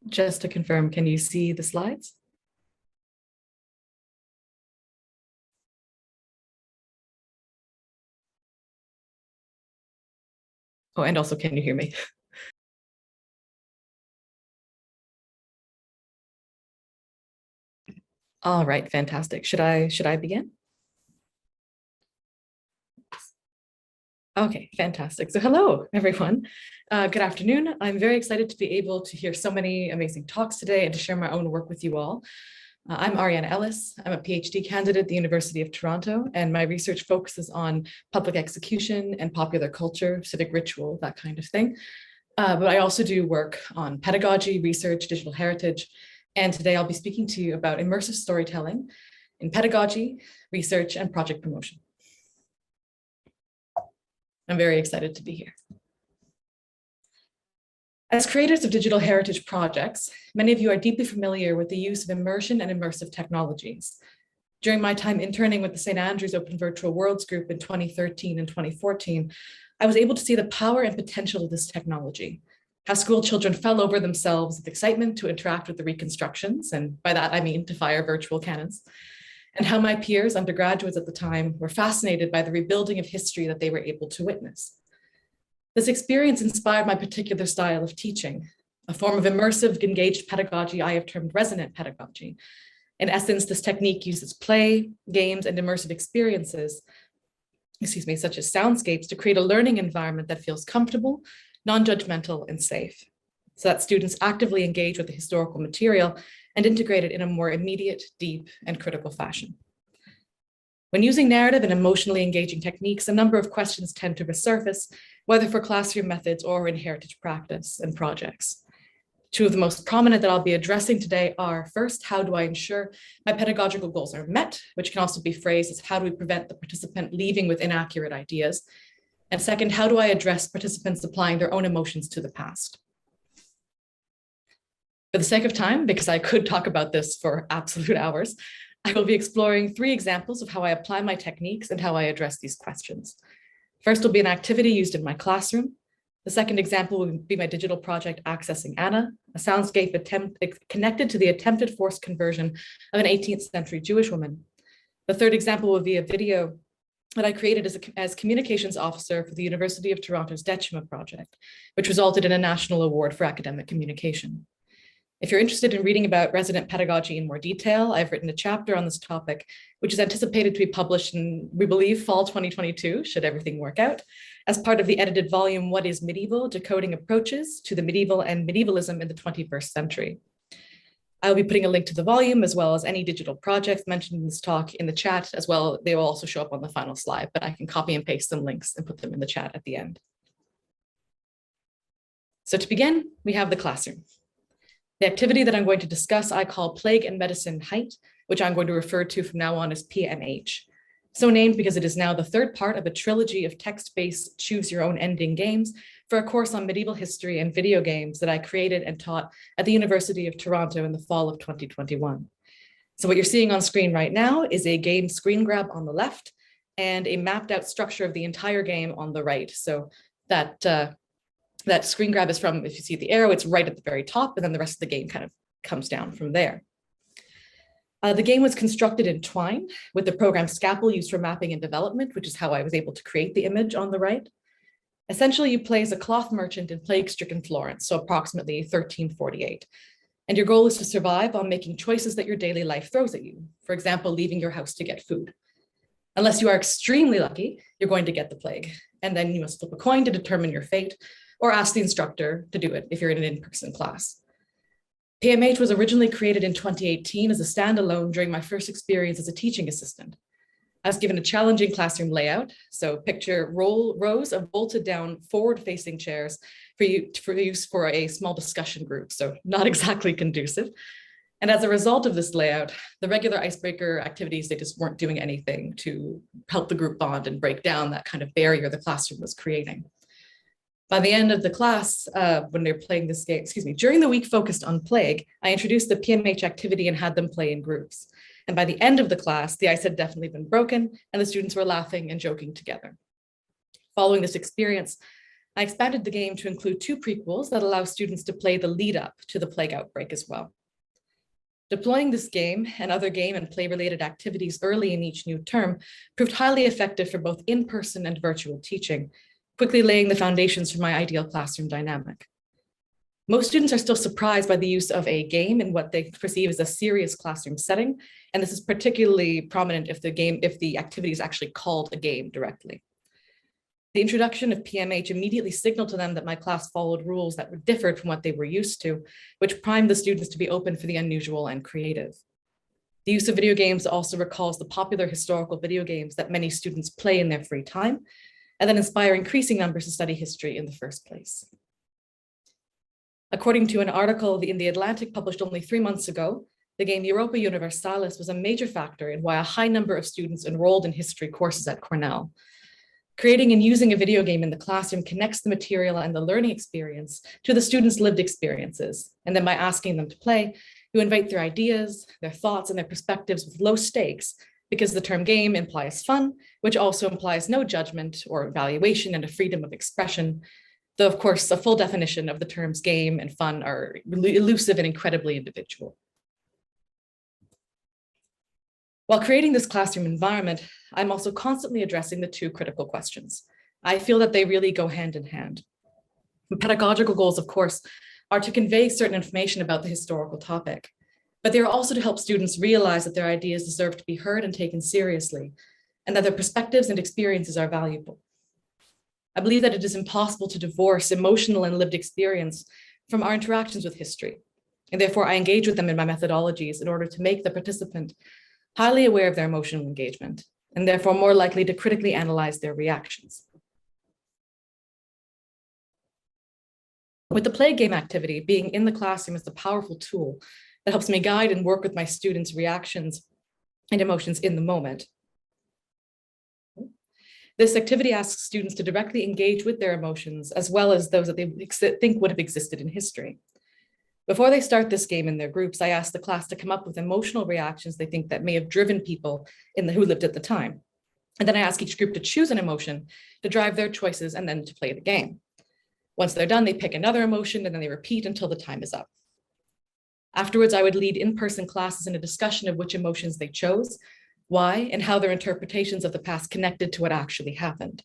Just to confirm, can you see the slides? Oh, and also, can you hear me? All right, fantastic. Should I begin? Okay, fantastic. So hello, everyone. Good afternoon. I'm very excited to be able to hear so many amazing talks today and to share my own work with you all. I'm Adriana Ellis. I'm a PhD candidate at the University of Toronto, and my research focuses on public execution and popular culture, civic ritual, that kind of thing. But I also do work on pedagogy, research, digital heritage, and today I'll be speaking to you about immersive storytelling in pedagogy, research, and project promotion. I'm very excited to be here. As creators of digital heritage projects, many of you are deeply familiar with the use of immersion and immersive technologies. During my time interning with the St. Andrews Open Virtual Worlds Group in 2013 and 2014, I was able to see the power and potential of this technology, how school children fell over themselves with excitement to interact with the reconstructions, and by that I mean to fire virtual cannons, and how my peers, undergraduates at the time, were fascinated by the rebuilding of history that they were able to witness. This experience inspired my particular style of teaching, a form of immersive, engaged pedagogy I have termed resonant pedagogy. In essence, this technique uses play, games, and immersive experiences, such as soundscapes, to create a learning environment that feels comfortable, non-judgmental, and safe, so that students actively engage with the historical material and integrate it in a more immediate, deep, and critical fashion. When using narrative and emotionally engaging techniques, a number of questions tend to resurface, whether for classroom methods or in heritage practice and projects. Two of the most prominent that I'll be addressing today are, first, how do I ensure my pedagogical goals are met, which can also be phrased as how do we prevent the participant leaving with inaccurate ideas? And second, how do I address participants applying their own emotions to the past? For the sake of time, because I could talk about this for absolute hours, I will be exploring 3 examples of how I apply my techniques and how I address these questions. First will be an activity used in my classroom. The second example will be my digital project, Accessing Anna, a soundscape connected to the attempted forced conversion of an 18th century Jewish woman. The third example will be a video that I created as communications officer for the University of Toronto's Decima project, which resulted in a national award for academic communication. If you're interested in reading about resident pedagogy in more detail, I've written a chapter on this topic, which is anticipated to be published in, we believe, fall 2022, should everything work out, as part of the edited volume, What is Medieval? Decoding Approaches to the Medieval and Medievalism in the 21st Century. I'll be putting a link to the volume as well as any digital projects mentioned in this talk in the chat as well. They will also show up on the final slide, but I can copy and paste some links and put them in the chat at the end. So to begin, we have the classroom. The activity that I'm going to discuss, I call Plague and Medicine Height, which I'm going to refer to from now on as PMH. So named because it is now the 3rd part of a trilogy of text-based choose your own ending games for a course on medieval history and video games that I created and taught at the University of Toronto in the fall of 2021. So what you're seeing on screen right now is a game screen grab on the left and a mapped out structure of the entire game on the right. So that screen grab is from, if you see the arrow, it's right at the very top, and then the rest of the game kind of comes down from there. The game was constructed in Twine with the program Scapel used for mapping and development, which is how I was able to create the image on the right. Essentially, you play as a cloth merchant in plague-stricken Florence, so approximately 1348. And your goal is to survive while making choices that your daily life throws at you. For example, leaving your house to get food. Unless you are extremely lucky, you're going to get the plague. And then you must flip a coin to determine your fate, or ask the instructor to do it if you're in an in-person class. PMH was originally created in 2018 as a standalone during my first experience as a teaching assistant. I was given a challenging classroom layout. So picture rows of bolted down forward-facing chairs for use for a small discussion group. So not exactly conducive. And as a result of this layout, the regular icebreaker activities, they just weren't doing anything to help the group bond and break down that kind of barrier the classroom was creating. By the end of the class, when they're playing this game, during the week focused on plague, I introduced the PMH activity and had them play in groups. And by the end of the class, the ice had definitely been broken and the students were laughing and joking together. Following this experience, I expanded the game to include 2 prequels that allow students to play the lead up to the plague outbreak as well. Deploying this game and other game and play-related activities early in each new term proved highly effective for both in-person and virtual teaching, quickly laying the foundations for my ideal classroom dynamic. Most students are still surprised by the use of a game in what they perceive as a serious classroom setting, and this is particularly prominent if the activity is actually called a game directly. The introduction of PMH immediately signaled to them that my class followed rules that were differed from what they were used to, which primed the students to be open for the unusual and creative. The use of video games also recalls the popular historical video games that many students play in their free time, and that inspire increasing numbers to study history in the first place. According to an article in The Atlantic published only 3 months ago, the game Europa Universalis was a major factor in why a high number of students enrolled in history courses at Cornell. Creating and using a video game in the classroom connects the material and the learning experience to the students' lived experiences. And then by asking them to play, you invite their ideas, their thoughts, and their perspectives with low stakes, because the term game implies fun, which also implies no judgment or evaluation and a freedom of expression. Though, of course, a full definition of the terms game and fun are elusive and incredibly individual. While creating this classroom environment, I'm also constantly addressing the 2 critical questions. I feel that they really go hand in hand. The pedagogical goals, of course, are to convey certain information about the historical topic, but they are also to help students realize that their ideas deserve to be heard and taken seriously, and that their perspectives and experiences are valuable. I believe that it is impossible to divorce emotional and lived experience from our interactions with history, and therefore I engage with them in my methodologies in order to make the participant highly aware of their emotional engagement, and therefore more likely to critically analyze their reactions. With the play game activity, being in the classroom is a powerful tool that helps me guide and work with my students' reactions and emotions in the moment. This activity asks students to directly engage with their emotions, as well as those that they think would have existed in history. Before they start this game in their groups, I ask the class to come up with emotional reactions they think that may have driven people who lived at the time. And then I ask each group to choose an emotion to drive their choices and then to play the game. Once they're done, they pick another emotion and then they repeat until the time is up. Afterwards, I would lead in-person classes in a discussion of which emotions they chose, why, and how their interpretations of the past connected to what actually happened.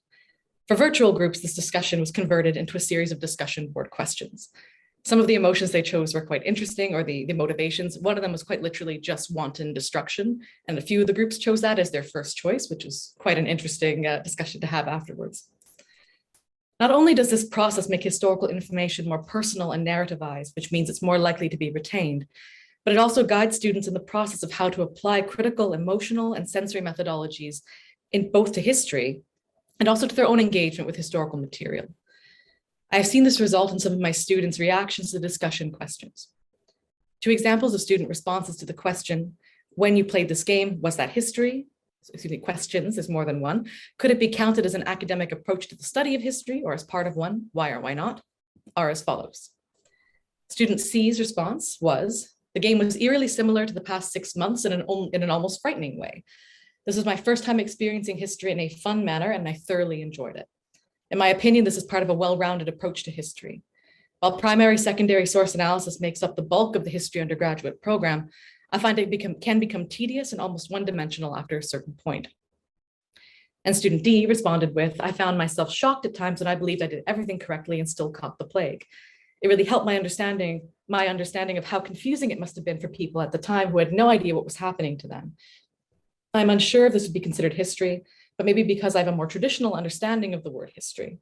For virtual groups, this discussion was converted into a series of discussion board questions. Some of the emotions they chose were quite interesting, or the motivations. One of them was quite literally just wanton destruction. And a few of the groups chose that as their first choice, which was quite an interesting discussion to have afterwards. Not only does this process make historical information more personal and narrativized, which means it's more likely to be retained, but it also guides students in the process of how to apply critical, emotional, and sensory methodologies in both to history and also to their own engagement with historical material. I've seen this result in some of my students' reactions to the discussion questions. 2 examples of student responses to the question, when you played this game, was that history? Questions, there's more than one. Could it be counted as an academic approach to the study of history or as part of one? Why or why not? Are as follows. Student C's response was, the game was eerily similar to the past 6 months in an almost frightening way. This was my first time experiencing history in a fun manner and I thoroughly enjoyed it. In my opinion, this is part of a well-rounded approach to history. While primary secondary source analysis makes up the bulk of the history undergraduate program, I find it can become tedious and almost one-dimensional after a certain point. And student D responded with, I found myself shocked at times when I believed I did everything correctly and still caught the plague. It really helped my understanding of how confusing it must have been for people at the time who had no idea what was happening to them. I'm unsure if this would be considered history, but maybe because I have a more traditional understanding of the word history.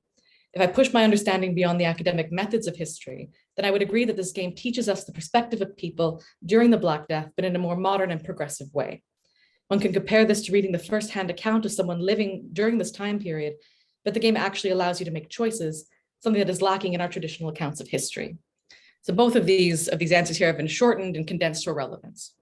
If I push my understanding beyond the academic methods of history, then I would agree that this game teaches us the perspective of people during the Black Death, but in a more modern and progressive way. One can compare this to reading the firsthand account of someone living during this time period, but the game actually allows you to make choices, something that is lacking in our traditional accounts of history. So both of these answers here have been shortened and condensed for relevance.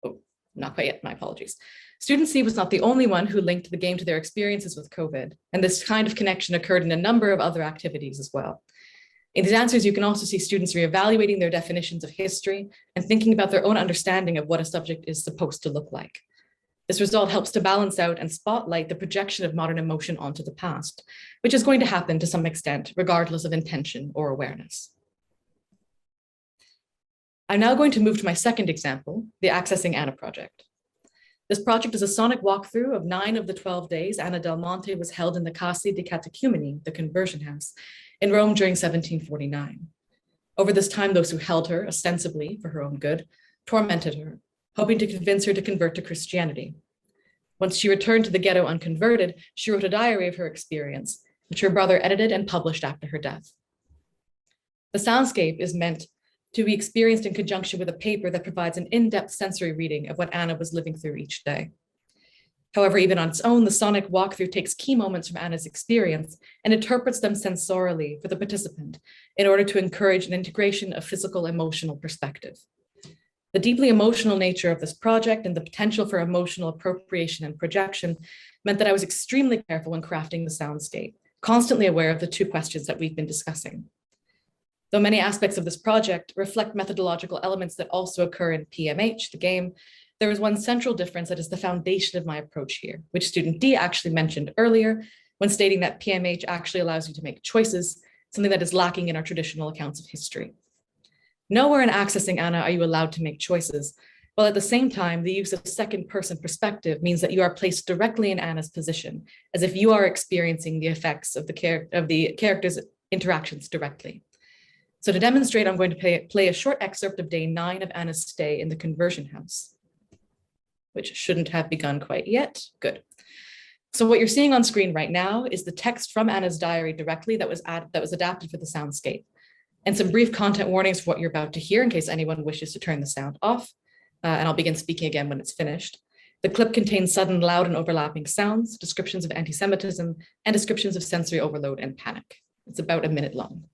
Oh, not quite yet, my apologies. Student C was not the only one who linked the game to their experiences with COVID, and this kind of connection occurred in a number of other activities as well. In these answers, you can also see students reevaluating their definitions of history and thinking about their own understanding of what a subject is supposed to look like. This result helps to balance out and spotlight the projection of modern emotion onto the past, which is going to happen to some extent, regardless of intention or awareness. I'm now going to move to my second example, the Accessing Anna project. This project is a sonic walkthrough of 9 of the 12 days Anna del Monte was held in the Casa di Catecumeni, the conversion house, in Rome during 1749. Over this time, those who held her, ostensibly for her own good, tormented her, hoping to convince her to convert to Christianity. Once she returned to the ghetto unconverted, she wrote a diary of her experience, which her brother edited and published after her death. The soundscape is meant to be experienced in conjunction with a paper that provides an in-depth sensory reading of what Anna was living through each day. However, even on its own, the sonic walkthrough takes key moments from Anna's experience and interprets them sensorially for the participant in order to encourage an integration of physical, emotional perspective. The deeply emotional nature of this project and the potential for emotional appropriation and projection meant that I was extremely careful when crafting the soundscape, constantly aware of the 2 questions that we've been discussing. Though many aspects of this project reflect methodological elements that also occur in PMH, the game, there is one central difference that is the foundation of my approach here, which student D actually mentioned earlier when stating that PMH actually allows you to make choices, something that is lacking in our traditional accounts of history. Nowhere in Accessing Anna are you allowed to make choices, while at the same time, the use of second-person perspective means that you are placed directly in Anna's position, as if you are experiencing the effects of the character's interactions directly. So to demonstrate, I'm going to play a short excerpt of day 9 of Anna's stay in the conversion house, which shouldn't have begun quite yet. Good. So what you're seeing on screen right now is the text from Anna's diary directly that was adapted for the soundscape, and some brief content warnings for what you're about to hear in case anyone wishes to turn the sound off. And I'll begin speaking again when it's finished. The clip contains sudden, loud, and overlapping sounds, descriptions of anti-Semitism, and descriptions of sensory overload and panic. It's about a minute long.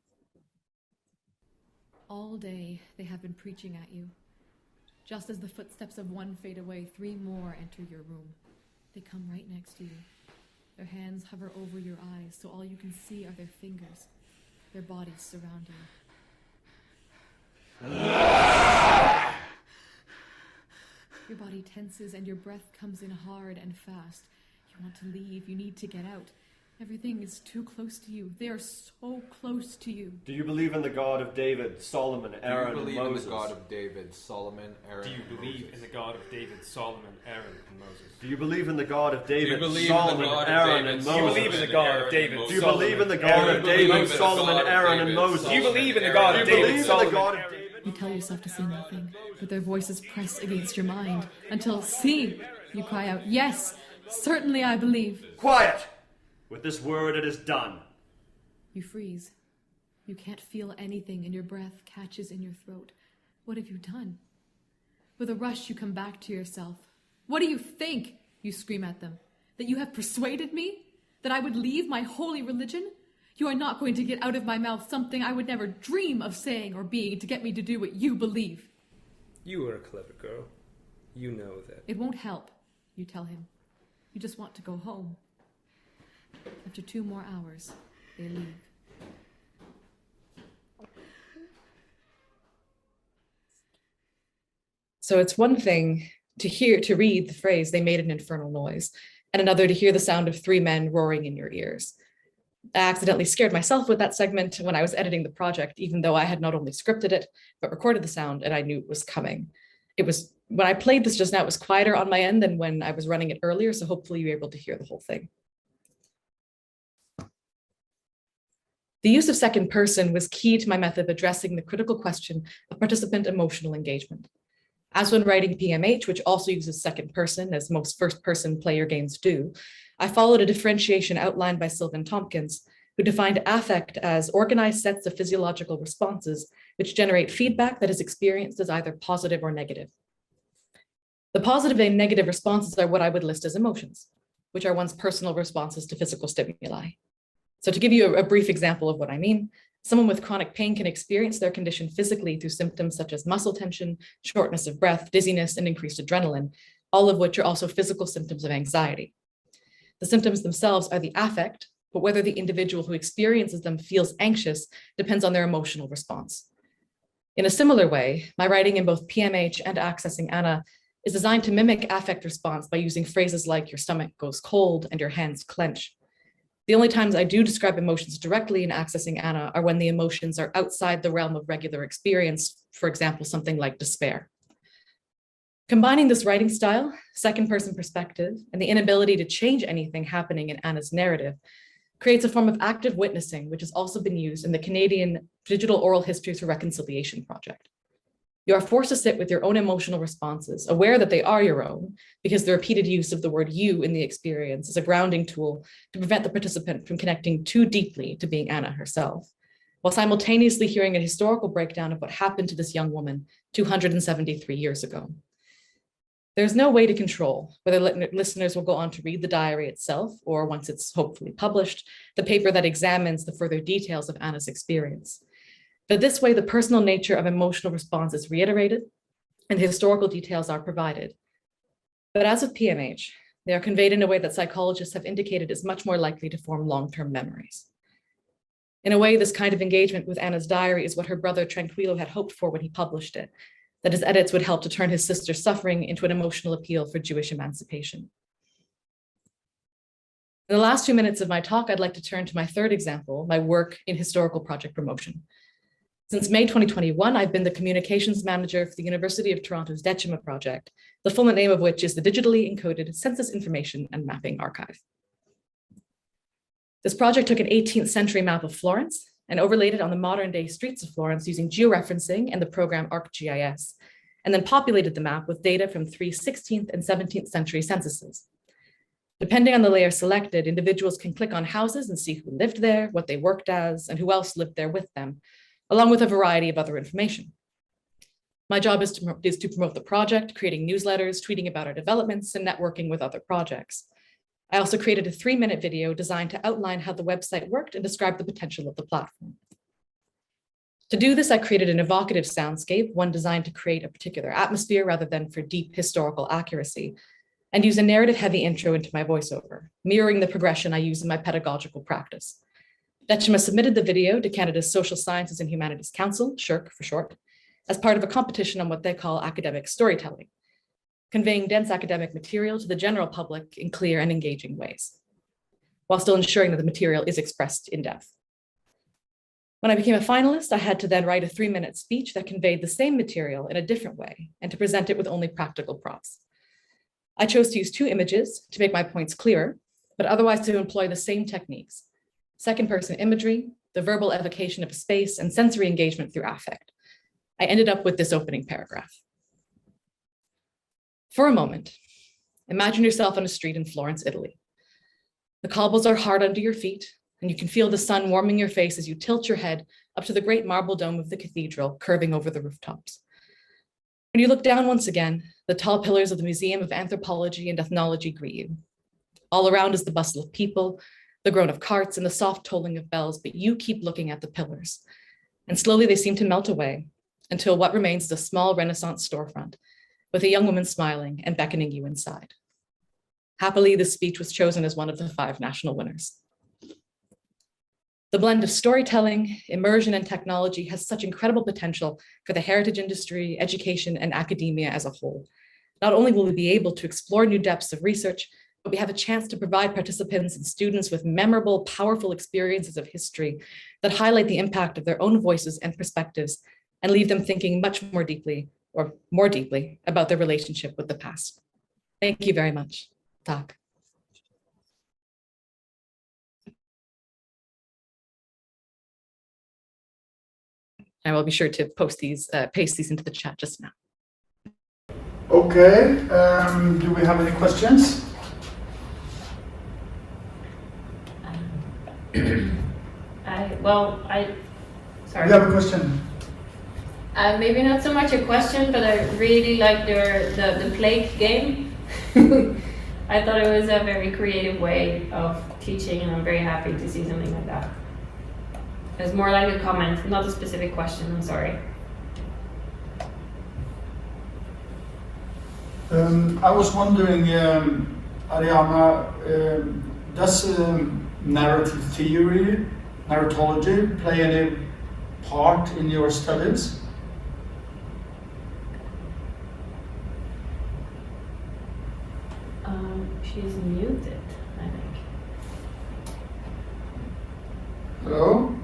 All day they have been preaching at you. Just as the footsteps of one fade away, 3 more enter your room. They come right next to you. Their hands hover over your eyes, so all you can see are their fingers. Their bodies surround you. Your body tenses and your breath comes in hard and fast. You want to leave, you need to get out. Everything is too close to you. They are so close to you. Do you believe in the God of David, Solomon, Aaron, and Moses? Do you believe in the God of David, Solomon, Aaron, Do you believe in the God of David, Solomon, Aaron, and Moses? Do you believe in the God of David, Solomon, Aaron, and Moses? Do you believe in the God of David, Do you believe in the God of David, Solomon, Aaron, and Moses? Do you believe in the God of David, Solomon? You tell yourself to say nothing, but their voices press against your mind until, see, you cry out, yes, certainly I believe. Quiet! With this word it is done. You freeze. You can't feel anything and your breath catches in your throat. What have you done? With a rush, you come back to yourself. What do you think? You scream at them. That you have persuaded me? That I would leave my holy religion? You are not going to get out of my mouth something I would never dream of saying or being to get me to do what you believe. You are a clever girl. You know that. It won't help, you tell him. You just want to go home. After 2 more hours, they leave. So it's one thing to read the phrase, "they made an infernal noise," and another to hear the sound of 3 men roaring in your ears. I accidentally scared myself with that segment when I was editing the project, even though I had not only scripted it, but recorded the sound and I knew it was coming. When I played this just now, it was quieter on my end than when I was running it earlier, so hopefully you're able to hear the whole thing. The use of second person was key to my method of addressing the critical question of participant emotional engagement. As when writing PMH, which also uses second person, as most first-person player games do, I followed a differentiation outlined by Sylvan Tompkins, who defined affect as organized sets of physiological responses which generate feedback that is experienced as either positive or negative. The positive and negative responses are what I would list as emotions, which are one's personal responses to physical stimuli. So to give you a brief example of what I mean, someone with chronic pain can experience their condition physically through symptoms such as muscle tension, shortness of breath, dizziness, and increased adrenaline, all of which are also physical symptoms of anxiety. The symptoms themselves are the affect, but whether the individual who experiences them feels anxious depends on their emotional response. In a similar way, my writing in both PMH and Accessing Anna is designed to mimic affect response by using phrases like your stomach goes cold and your hands clench. The only times I do describe emotions directly in accessing Anna are when the emotions are outside the realm of regular experience, for example, something like despair. Combining this writing style, second-person perspective, and the inability to change anything happening in Anna's narrative creates a form of active witnessing, which has also been used in the Canadian Digital Oral Histories for Reconciliation project. You are forced to sit with your own emotional responses, aware that they are your own, because the repeated use of the word you in the experience is a grounding tool to prevent the participant from connecting too deeply to being Anna herself, while simultaneously hearing a historical breakdown of what happened to this young woman 273 years ago. There's no way to control whether listeners will go on to read the diary itself, or once it's hopefully published, the paper that examines the further details of Anna's experience. But this way, the personal nature of emotional response is reiterated and the historical details are provided. But as with PMH, they are conveyed in a way that psychologists have indicated is much more likely to form long-term memories. In a way, this kind of engagement with Anna's diary is what her brother Tranquillo had hoped for when he published it, that his edits would help to turn his sister's suffering into an emotional appeal for Jewish emancipation. In the last 2 minutes of my talk, I'd like to turn to my third example, my work in historical project promotion. Since May 2021, I've been the communications manager for the University of Toronto's Decima project, the full name of which is the Digitally Encoded Census Information and Mapping Archive. This project took an 18th century map of Florence and overlaid it on the modern day streets of Florence using georeferencing and the program ArcGIS, and then populated the map with data from 3 16th and 17th century censuses. Depending on the layer selected, individuals can click on houses and see who lived there, what they worked as, and who else lived there with them, along with a variety of other information. My job is to promote the project, creating newsletters, tweeting about our developments, and networking with other projects. I also created a 3-minute video designed to outline how the website worked and describe the potential of the platform. To do this, I created an evocative soundscape, one designed to create a particular atmosphere rather than for deep historical accuracy, and use a narrative-heavy intro into my voiceover, mirroring the progression I use in my pedagogical practice. Decima submitted the video to Canada's Social Sciences and Humanities Council, SSHRC for short, as part of a competition on what they call academic storytelling, conveying dense academic material to the general public in clear and engaging ways, while still ensuring that the material is expressed in depth. When I became a finalist, I had to then write a 3-minute speech that conveyed the same material in a different way and to present it with only practical props. I chose to use 2 images to make my points clearer, but otherwise to employ the same techniques: second-person imagery, the verbal evocation of space, and sensory engagement through affect. I ended up with this opening paragraph. For a moment, imagine yourself on a street in Florence, Italy. The cobbles are hard under your feet, and you can feel the sun warming your face as you tilt your head up to the great marble dome of the cathedral curving over the rooftops. When you look down once again, the tall pillars of the Museum of Anthropology and Ethnology greet you. All around is the bustle of people, the groan of carts, and the soft tolling of bells, but you keep looking at the pillars. And slowly they seem to melt away until what remains is a small Renaissance storefront with a young woman smiling and beckoning you inside. Happily, this speech was chosen as one of the 5 national winners. The blend of storytelling, immersion, and technology has such incredible potential for the heritage industry, education, and academia as a whole. Not only will we be able to explore new depths of research, but we have a chance to provide participants and students with memorable, powerful experiences of history that highlight the impact of their own voices and perspectives and leave them thinking much more deeply, or more deeply, about their relationship with the past. Thank you very much. Tak. I will be sure to post these, paste these into the chat just now. Okay, do we have any questions? Sorry. You have a question? Maybe not so much a question, but I really like the plague game. I thought it was a very creative way of teaching, and I'm very happy to see something like that. It's more like a comment, not a specific question. I'm sorry. I was wondering, Adriana, does narrative theory, narratology, play any part in your studies? She's muted, I think. Hello?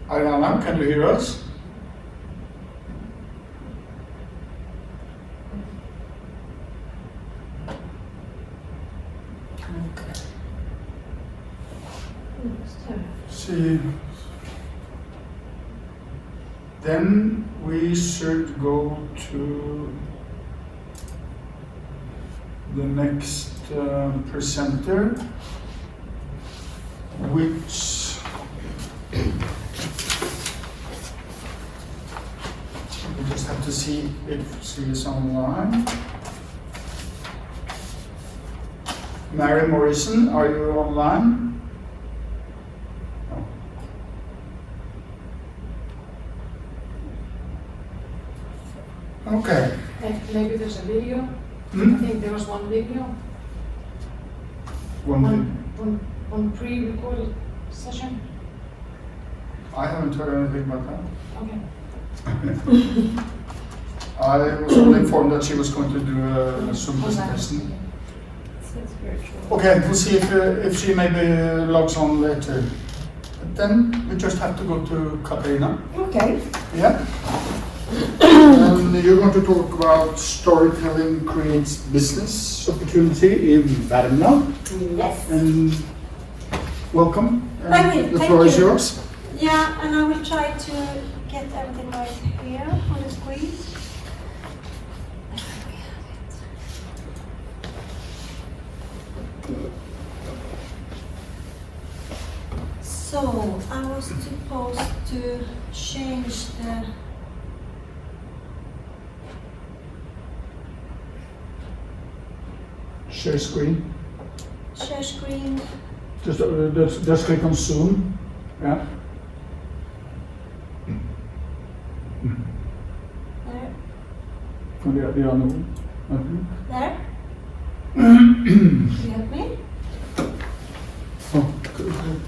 Adriana, can you hear us? See, then we should go to the next presenter, which we just have to see if she is online. Mary Morrison, are you online? Okay. Maybe there's a video. I think there was one video. One pre-recorded session. I haven't heard anything about that. Okay. I was only informed that she was going to do a Zoom presentation. It's virtual. Okay, we'll see if she maybe logs on later. But then we just have to go to Katarina. Okay. Yeah. And you're going to talk about storytelling creates business opportunity in Värmland. Yes. And welcome. Thank you. The floor is yours. Yeah, and I will try to get everything right here on the screen. So, I was supposed to change the Share screen. share screen. Just click on Zoom. Yeah. There. From the other one. There. Can you help me? Oh, good.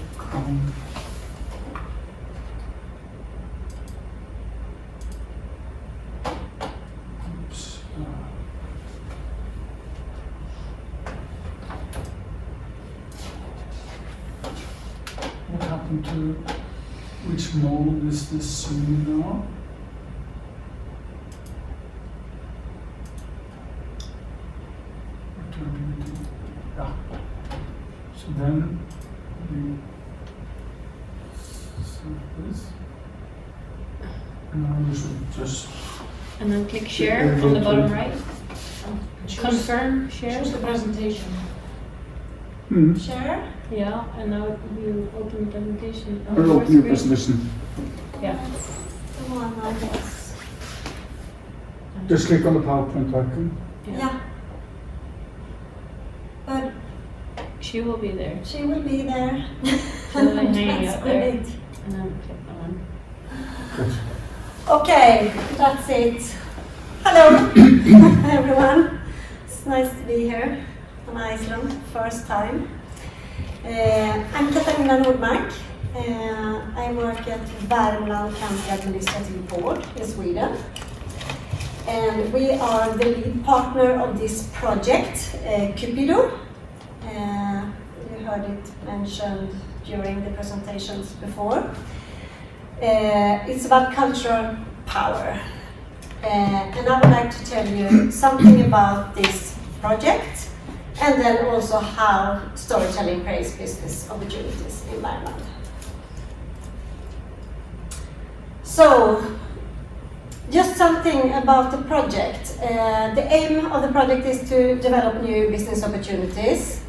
Oops. What happened to which mode is this Zoom now? Yeah. So then we set this. And now we should just And then click share on the bottom right. Confirm share. Choose the presentation. Share. Yeah, and now you open the presentation. on I'll your open your screen. presentation. Yeah. That's the one I guess. Just click on the PowerPoint icon. Yeah. But She will be there. she will be there. She'll be hanging That's out there. great. And then click on. Good. Okay, that's it. Hello, everyone. It's nice to be here on Iceland, first time. I'm Katarina Nordmark. I work at Värmland County Administrative Board in Sweden. And we are the lead partner of this project, Cupido. You heard it mentioned during the presentations before. It's about cultural power. And I would like to tell you something about this project and then also how storytelling creates business opportunities in Värmland. So, just something about the project. The aim of the project is to develop new business opportunities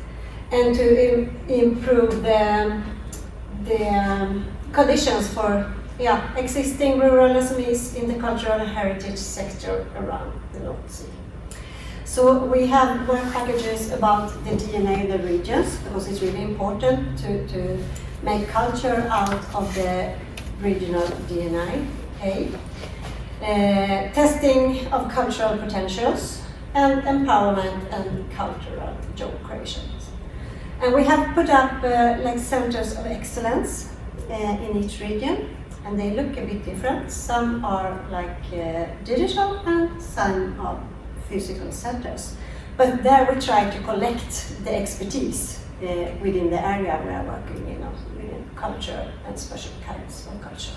and to improve the conditions for existing rural SMEs in the cultural heritage sector around the North Sea. So we have work packages about the DNA of the regions because it's really important to make culture out of the regional DNA. Testing of cultural potentials and empowerment and cultural job creations. And we have put up like centers of excellence in each region. and they look a bit different. Some are like digital and some are physical centers. But there we try to collect the expertise within the area we are working in, within culture and special kinds of culture.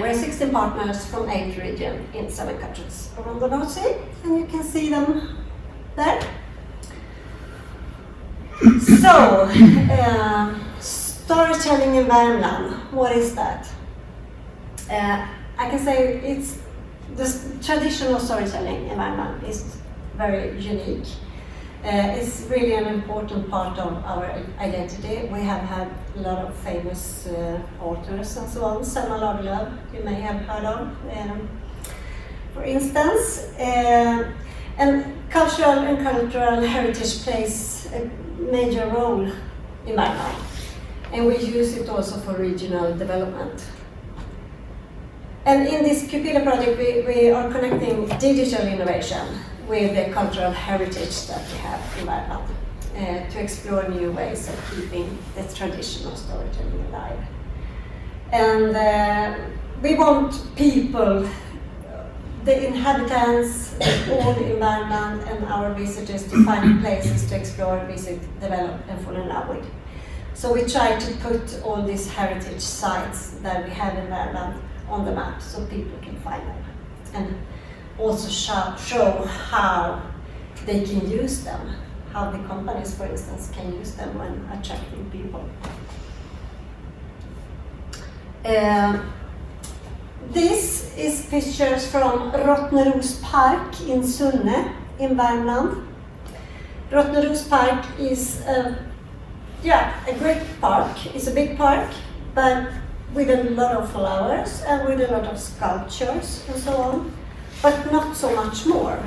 We're 16 partners from 8 regions in 7 countries around the North Sea, and you can see them there. So, storytelling in Värmland, what is that? I can say it's the traditional storytelling in Värmland is very unique. It's really an important part of our identity. We have had a lot of famous authors and so on. Selma Lagerlöf, you may have heard of, for instance. And cultural heritage plays a major role in Värmland. And we use it also for regional development. And in this Pupilla project, we are connecting digital innovation with the cultural heritage that we have in Värmland to explore new ways of keeping the traditional storytelling alive. And we want people, the inhabitants, all in Värmland and our visitors to find places to explore, visit, develop and fall in love with. So we try to put all these heritage sites that we have in Värmland on the map so people can find them. And also show how they can use them, how the companies, for instance, can use them when attracting people. This is pictures from Rottneros Park in Sunne in Värmland. Rottneros Park is a great park. It's a big park, but with a lot of flowers and with a lot of sculptures and so on, but not so much more.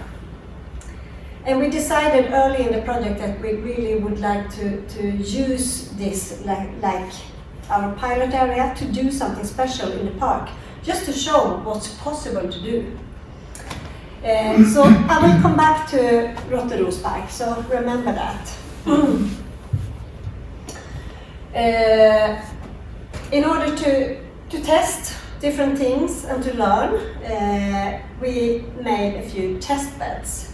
And we decided early in the project that we really would like to use this like our pilot area to do something special in the park, just to show what's possible to do. So I will come back to Rottneros Park, so remember that. In order to test different things and to learn, we made a few test beds.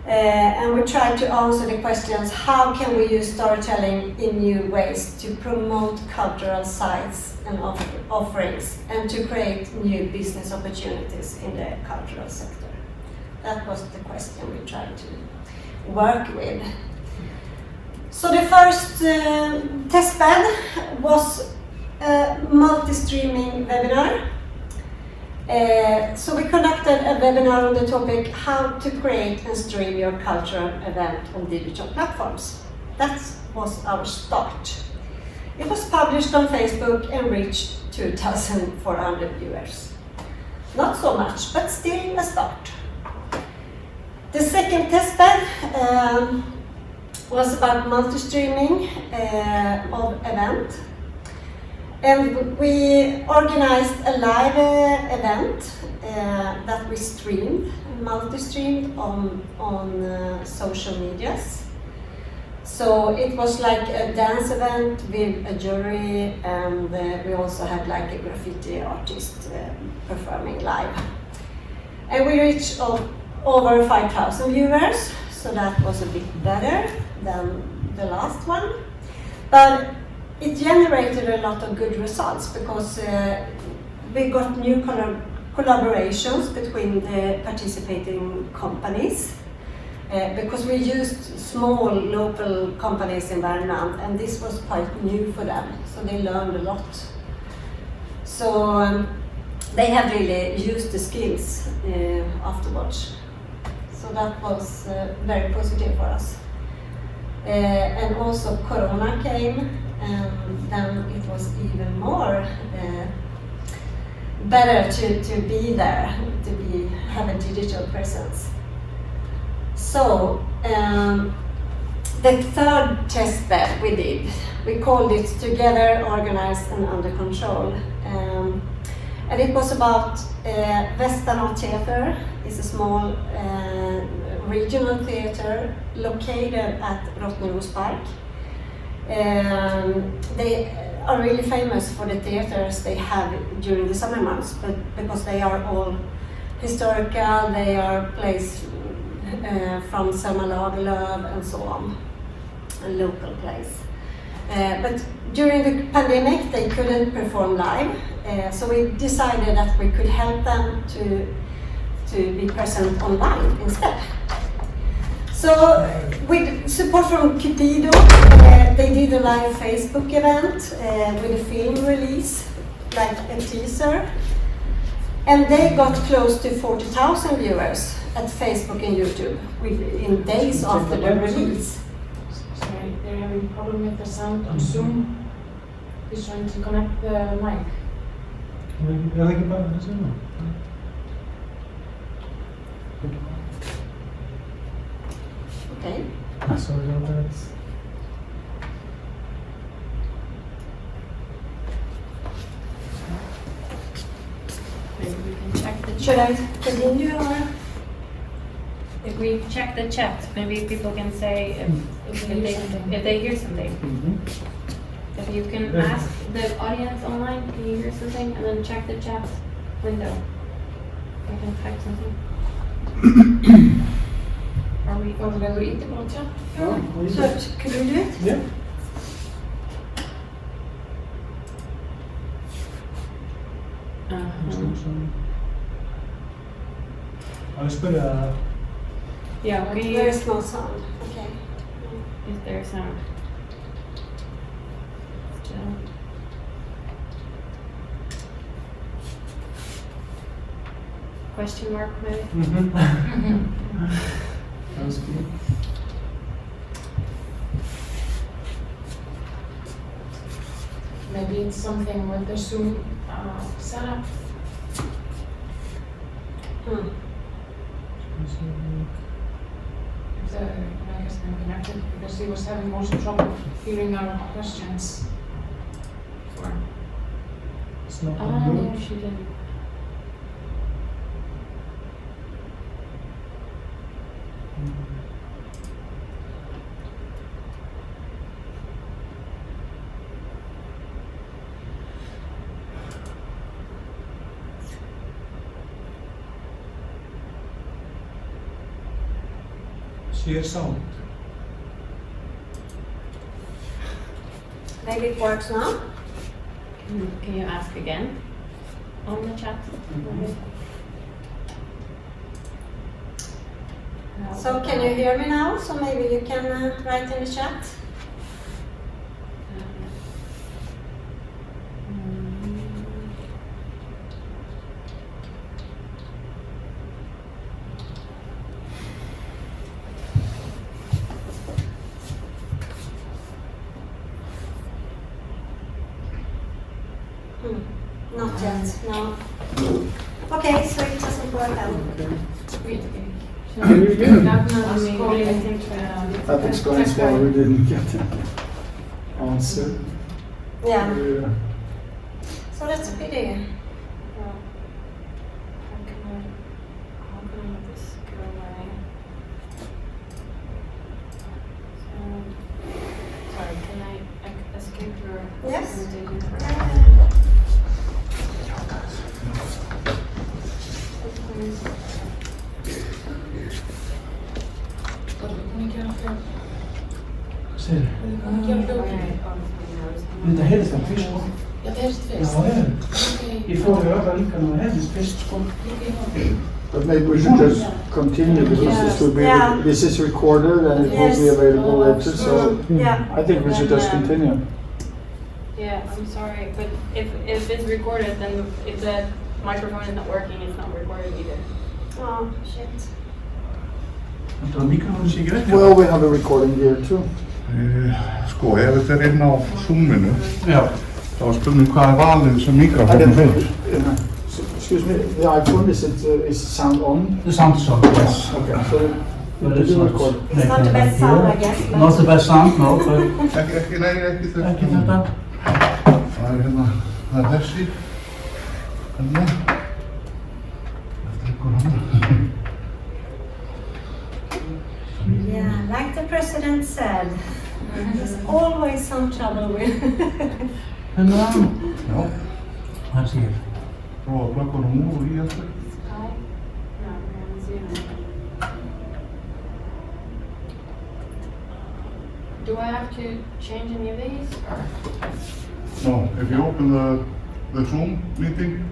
And we tried to answer the questions, how can we use storytelling in new ways to promote cultural sites and offerings and to create new business opportunities in the cultural sector? That was the question we tried to work with. So the first test bed was a multi-streaming webinar. So we conducted a webinar on the topic how to create and stream your cultural event on digital platforms. That was our start. It was published on Facebook and reached 2,400 viewers. Not so much, but still a start. The second test bed was about multi-streaming of event. And we organized a live event that we streamed, multi-streamed on social medias. So it was like a dance event with a jury, and we also had like a graffiti artist performing live. And we reached over 5,000 viewers, so that was a bit better than the last one. But it generated a lot of good results because we got new collaborations between the participating companies because we used small local companies in Värmland, and this was quite new for them, so they learned a lot. So they have really used the skills afterwards. So that was very positive for us. And also Corona came, and then it was even more better to be there, to have a digital presence. So the third test bed we did, we called it Together, Organized and Under Control. And it was about Västanå Theater. It's a small regional theater located at Rottneros Park. They are really famous for the theaters they have during the summer months, but because they are all historical, they are plays from Selma Lagerlöf and so on, a local place. But during the pandemic, they couldn't perform live, so we decided that we could help them to be present online instead. So with support from PHIVE, they did a live Facebook event with a film release, like a teaser. And they got close to 40,000 viewers at Facebook and YouTube in days after the release. Sorry, they're having a problem with the sound on Zoom. He's trying to connect the mic. Jag lägger bara det sen. Okay. Sorry about that. Maybe we can check the Should chat. I continue or? If we check the chat, maybe people can say if they hear something. If you can ask the audience online, can you hear something? And then check the chat window. You can type something. Are we Går det inte på något sätt? So, could you do it? Yeah. I spent Yeah, we There is no sound. Okay. Is there sound? Still. Question mark maybe? That was good. Maybe it's something with the Zoom setup. If the mic has been connected, because he was having also trouble hearing our questions. Before. It's not Oh, on yeah, mute. she did. Share sound. Maybe it works now. Can you ask again on the chat? So can you hear me now? So maybe you can write in the chat. Not yet, no. Okay, so it doesn't work then. That explains why we didn't get an answer. Yeah. So that's a pity. How can I let this go away? Sorry, can I escape your Yes. presentation for Ser du? Det är helst en fiskskål. Ja, det är ett fest. Ja, det är det. Okej. I förra ögonblicket var det helst fiskskål. But maybe we should just continue because this will be Yeah. this is recorded and it will be Yes. available later. So Yeah. I think we should just continue. Yeah, I'm sorry, but if it's recorded, then if the microphone is not working, it's not recorded either. Oh, shit. Vänta, mikrofonen cigarett. Well, we have a recording here too. Sko, ef þetta er inn á Zoominu, Ja. þá er spurning hvað er valið sem mikrofónum fyrir. Excuse me, the iPhone is sound on? The sound is on, yes. Okay, so But did it's you not, record? It's not the best sound, I guess. But not the best sound, no, but Ekki þetta. ekki þetta. Það er hérna, það er þessi. Hérna. Þetta er ykkur hana. yeah, like the president said, There's always some trouble with. Ja, här ser. Bra, klockan och mor i efter. Do I have to change any of these? No, if you open the Zoom meeting.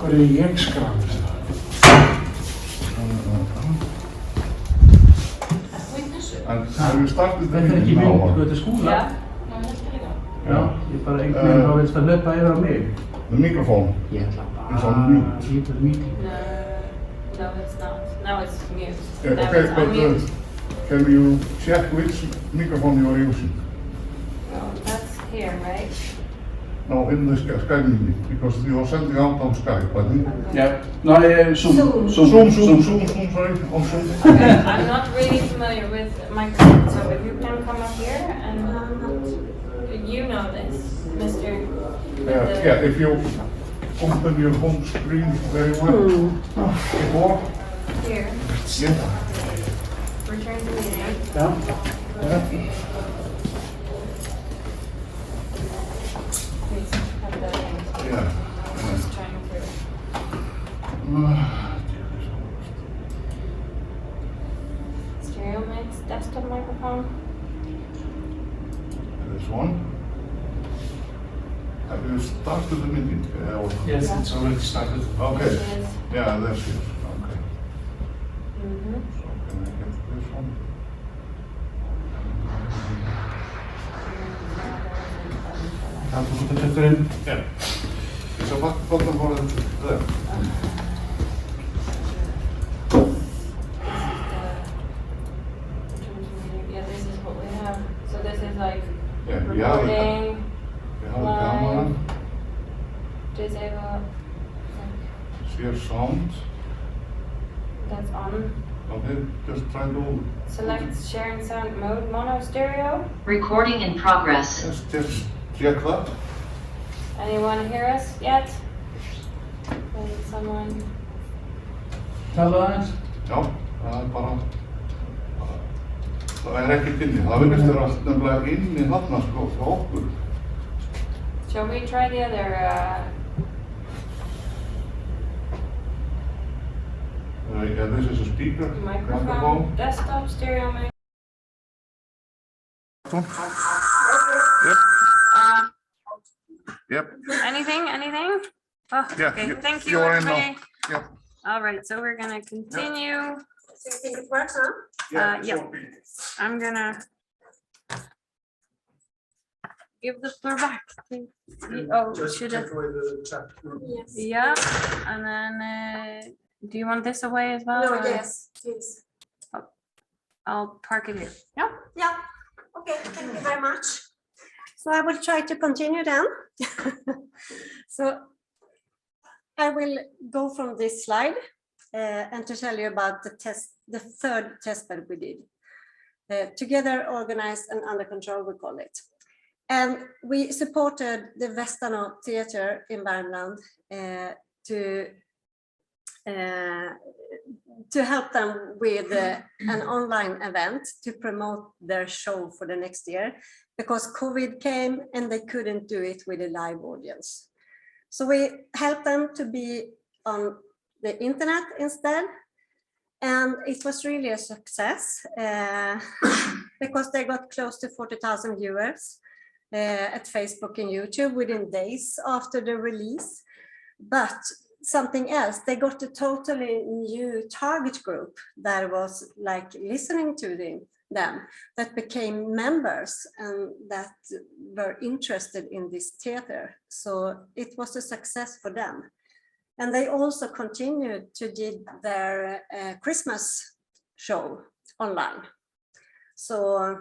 Vad är det X-skram? And have you started the meeting now? Gå till skolan? Yeah. Ja. Det är bara en av er ska löpa över mig. The microphone is on mute. Inte meeting. No, it's not. Now it's mute. Yeah, Now okay, it's but unmute. can you check which microphone you are using? Oh, that's here, right? No, in the Skype meeting, because you are sending out on Skype, I think. Yeah. No, Zoom. Zoom, sorry, on Zoom. Okay, I'm not really familiar with microphones, so if you can come up here and you know this, Mr. Yeah, if you open your home screen very well. Before. Here. Yeah. Return to meeting. Yeah. Please have the link. Yeah. Just trying to. Stereo mix, desktop microphone. This one. Have you started the meeting? Yes, it's already started. Okay. Yes. Yeah, that's it. Okay. Mm-hmm. So can I get this one? Kan du få sätta in? Yeah. So what button for it there? Yeah, this is what we have. So this is like Yeah, recording, we have a camera. disable, Share sound. that's on. Okay, just try to Select sharing sound mode, mono stereo. Recording in progress. just check that. Anyone hear us yet? Can someone? Tala. Já, það er bara, það er ekkert inni, það virðist vera nefnilega inni þarna sko hjá okkur. Shall we try the other? Yeah, this is a speaker, Microphone, desktop, stereo mic. Yep. Anything? Oh, Yeah, okay. Thank you, you're in now. everybody. Yep. All right, so we're gonna continue. So you think it works now? Yeah. Yep. I'm gonna give the floor back. Oh, should I? away the chat. Yes. Yeah, and then do you want this away as well? No, or- yes, please. I'll park it here. Yeah. Yeah, okay, thank you very much. So I will try to continue then. So I will go from this slide and to tell you about the third test bed we did. Together, organized and under control, we call it. And we supported the Västanå Theatre in Värmland to help them with an online event to promote their show for the next year, because COVID came and they couldn't do it with a live audience. So we helped them to be on the internet instead. And it was really a success because they got close to 40,000 viewers at Facebook and YouTube within days after the release. But something else, they got a totally new target group that was like listening to them, that became members and that were interested in this theater. So it was a success for them. And they also continued to do their Christmas show online. So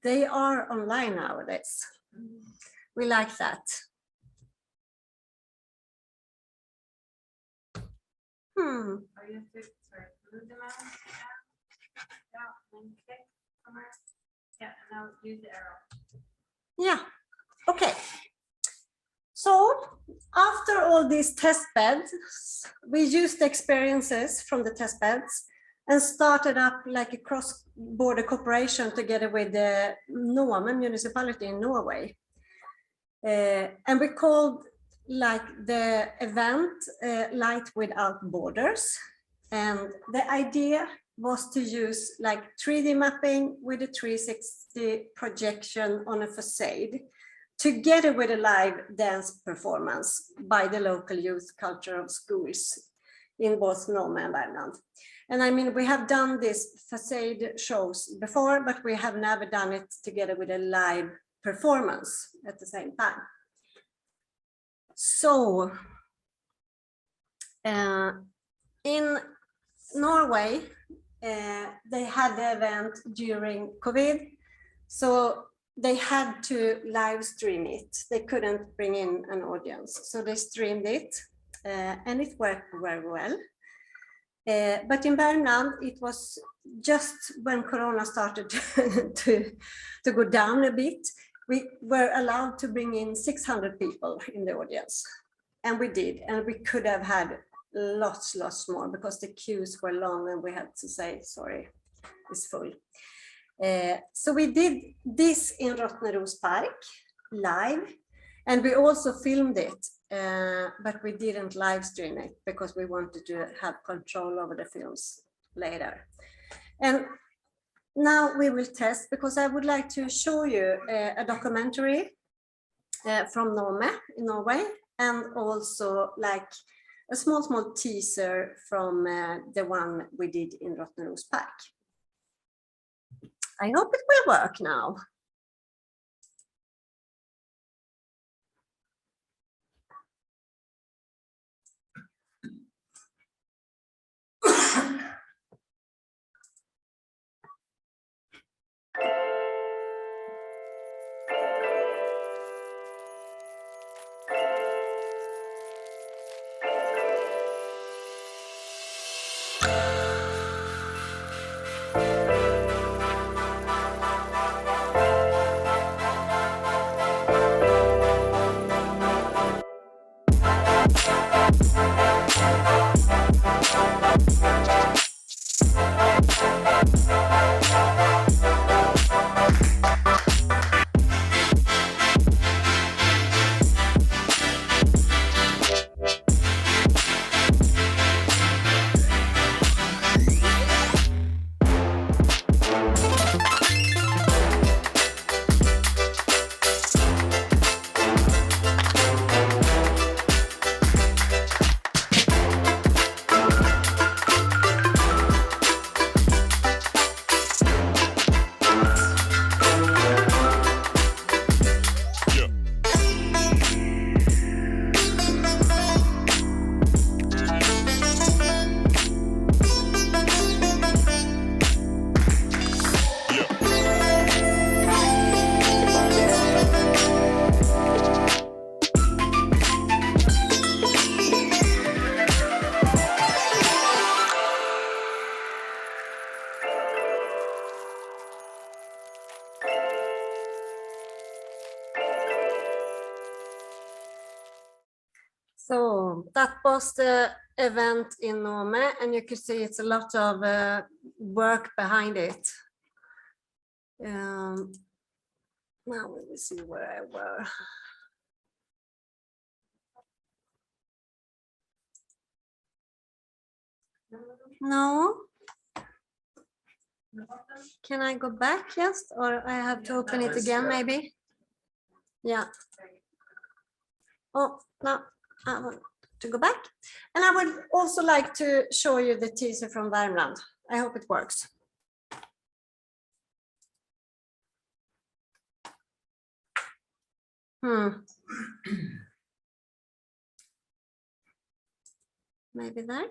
they are online nowadays. We like that. Are you sorry, move the mouse? Yeah, and click somewhere. Yeah, and now use the arrow. Yeah, okay. So after all these test beds, we used the experiences from the test beds and started up like a cross-border cooperation together with the Nordmark municipality in Norway. And we called like the event Light Without Borders. And the idea was to use like 3D mapping with a 360 projection on a facade, together with a live dance performance by the local youth cultural schools in both Nome and Värmland. And I mean, we have done these facade shows before, but we have never done it together with a live performance at the same time. So in Norway, they had the event during COVID, so they had to live stream it. They couldn't bring in an audience, so they streamed it, and it worked very well. But in Värmland, it was just when Corona started to go down a bit, we were allowed to bring in 600 people in the audience, and we did, and we could have had lots more because the queues were long and we had to say, sorry, it's full. So we did this in Rottneros Park live, and we also filmed it, but we didn't live stream it because we wanted to have control over the films later. And now we will test, because I would like to show you a documentary from Nome in Norway, and also like a small teaser from the one we did in Rottneros Park. I hope it will work now. So that was the event in Nome, and you can see it's a lot of work behind it. Now let me see where I were. No. Can I go back, yes? Or I have to open it again, maybe? Yeah. Oh, no. I want to go back. And I would also like to show you the teaser from Värmland. I hope it works. Maybe there.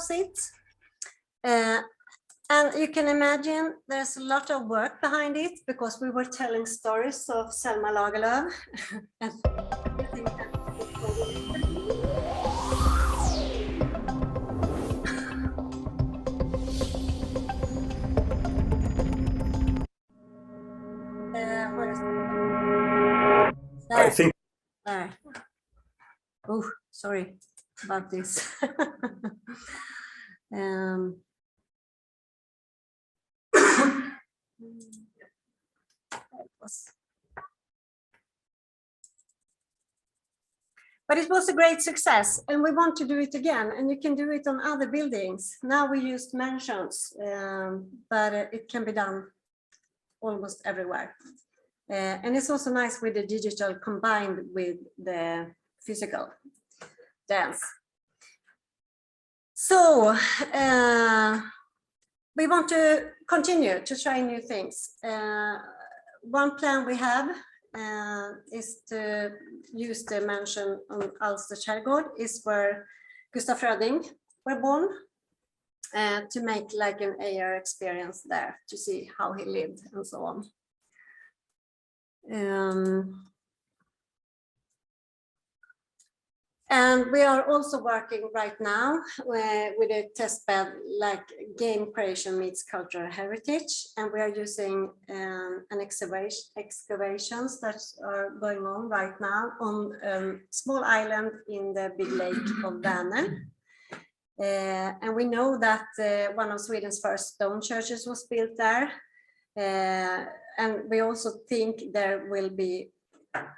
of it. And you can imagine there's a lot of work behind it because we were telling stories of Selma Lagerlöf. And everything that I think. Oh, sorry about this. But it was a great success, and we want to do it again, and you can do it on other buildings. Now we used mansions, but it can be done almost everywhere. And it's also nice with the digital combined with the physical dance. So we want to continue to try new things. One plan we have is to use the mansion on Alster Trädgård, is where Gustaf Fröding were born, to make like an AR experience there to see how he lived and so on. And we are also working right now with a test bed like game creation meets cultural heritage, and we are using an excavations that are going on right now on a small island in the big lake of Vänern. And we know that one of Sweden's first stone churches was built there. And we also think there will be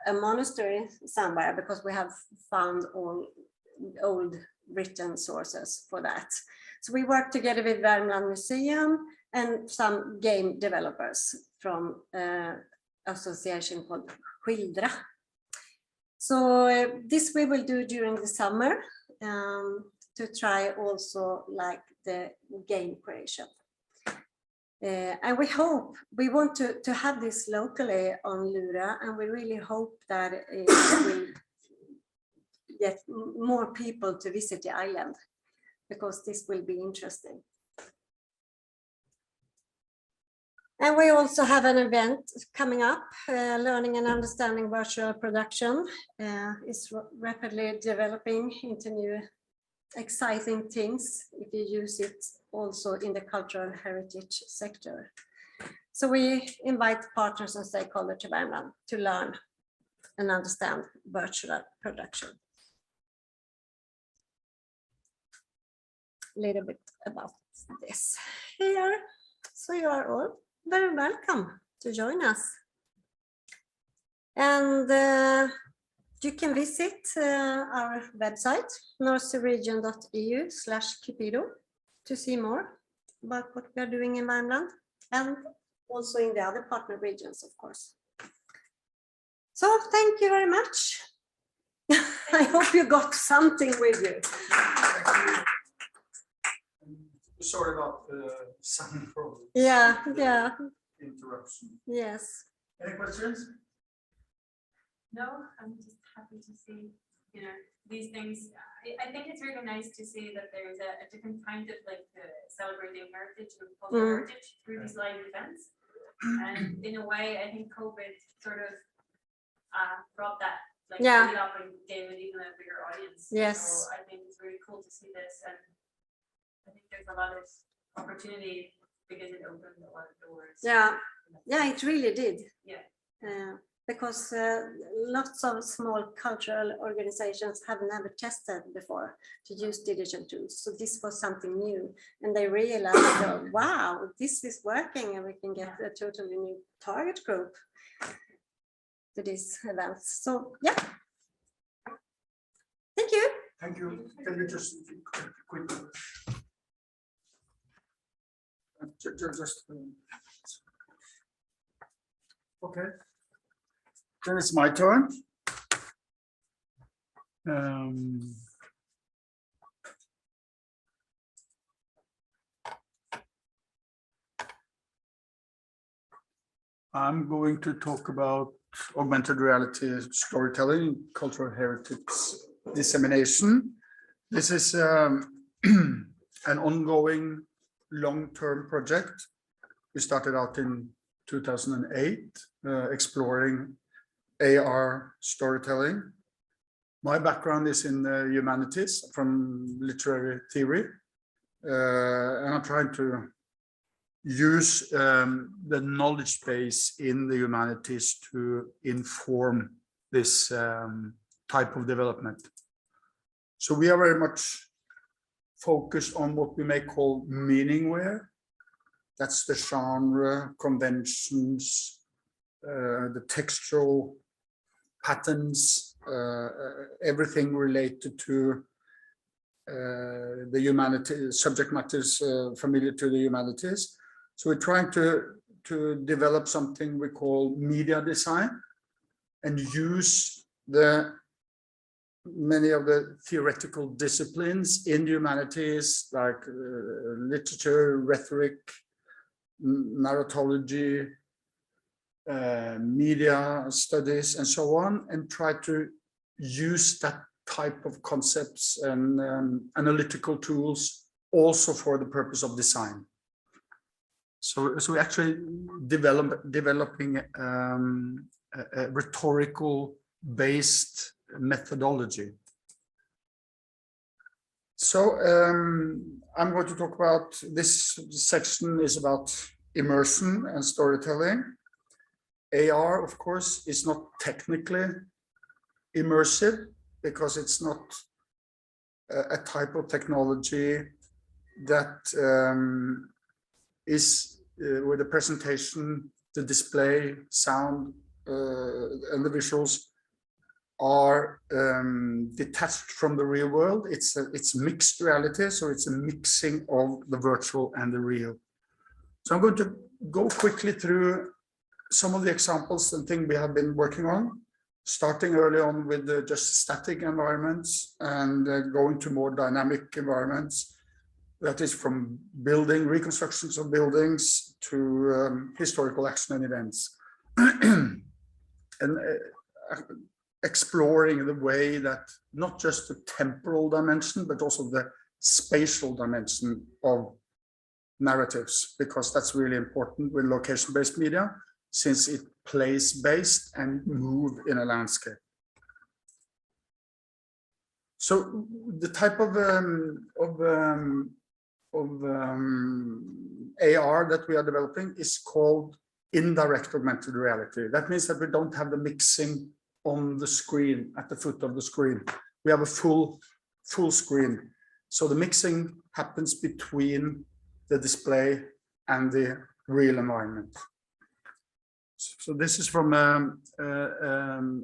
a monastery somewhere because we have found all old written sources for that. So we work together with Värmland Museum and some game developers from association called Skildra. So this we will do during the summer to try also like the game creation. And we want to have this locally on Lura, and we really hope that it will get more people to visit the island, because this will be interesting. And we also have an event coming up, Learning and Understanding Virtual Production. It's rapidly developing into new exciting things if you use it also in the cultural heritage sector. So we invite partners and stakeholders to Värmland to learn and understand virtual production. A little bit about this here. So you are all very welcome to join us. And you can visit our website, northsearegion.eu/Cupido, to see more about what we are doing in Värmland, and also in the other partner regions, of course. So thank you very much. I hope you got something with you. Sorry about the sound problem. Yeah. Interruption. Yes. Any questions? No, I'm just happy to see, these things. I think it's really nice to see that there's a different kind of celebrating heritage and cultural heritage through these live events. And in a way, I think COVID sort of brought that really up and gave it even a bigger audience. Yes. So I think it's really cool to see this, and I think there's a lot of opportunity because it opened a lot of doors. Yeah, it really did. Yeah. Because lots of small cultural organizations have never tested before to use digital tools. So this was something new, and they realized, oh, wow, this is working, and we can get a totally new target group to these events. So yeah, thank you. Thank you. Can you just quick? Okay. Then it's my turn. I'm going to talk about augmented reality storytelling, cultural heritage dissemination. This is a an ongoing long-term project. We started out in 2008, exploring AR storytelling. My background is in the humanities from literary theory, and I'm trying to use the knowledge base in the humanities to inform this type of development. So we are very much focused on what we may call meaningware. That's the genre, conventions, the textual patterns, everything related to the humanities, subject matters familiar to the humanities. So we're trying to develop something we call media design and use many of the theoretical disciplines in humanities like literature, rhetoric, narratology, media studies, and so on, and try to use that type of concepts and analytical tools also for the purpose of design. So we actually developing a rhetorical based methodology. So I'm going to talk about, this section is about immersion and storytelling. AR, of course, is not technically immersive because it's not a type of technology that is with the presentation, the display, sound, and the visuals are detached from the real world. It's mixed reality, so it's a mixing of the virtual and the real. So I'm going to go quickly through some of the examples and things we have been working on, starting early on with just static environments and going to more dynamic environments. That is from building, reconstructions of buildings to historical action and events. And exploring the way that not just the temporal dimension, but also the spatial dimension of narratives, because that's really important with location-based media, since it plays based and move in a landscape. So the type of AR that we are developing is called indirect augmented reality. That means that we don't have the mixing on the screen, at the foot of the screen. We have a full screen. So the mixing happens between the display and the real environment. So this is from a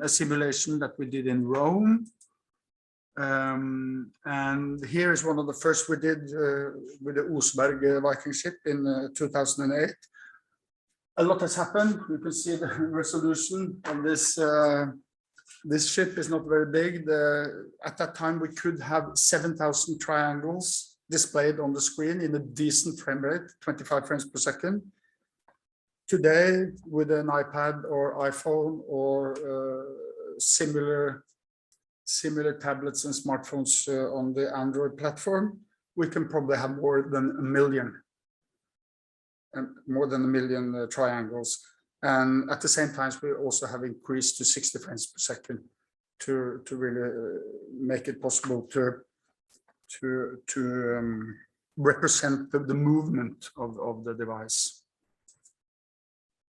simulation that we did in Rome. And here is one of the first we did with the Oseberg Viking ship in 2008. A lot has happened. You can see the resolution of this. This ship is not very big. At that time, we could have 7,000 triangles displayed on the screen in a decent frame rate, 25 frames per second. Today, with an iPad or iPhone or similar tablets and smartphones on the Android platform, we can probably have more than a million triangles. And at the same time, we also have increased to 60 frames per second to really make it possible to represent the movement of the device.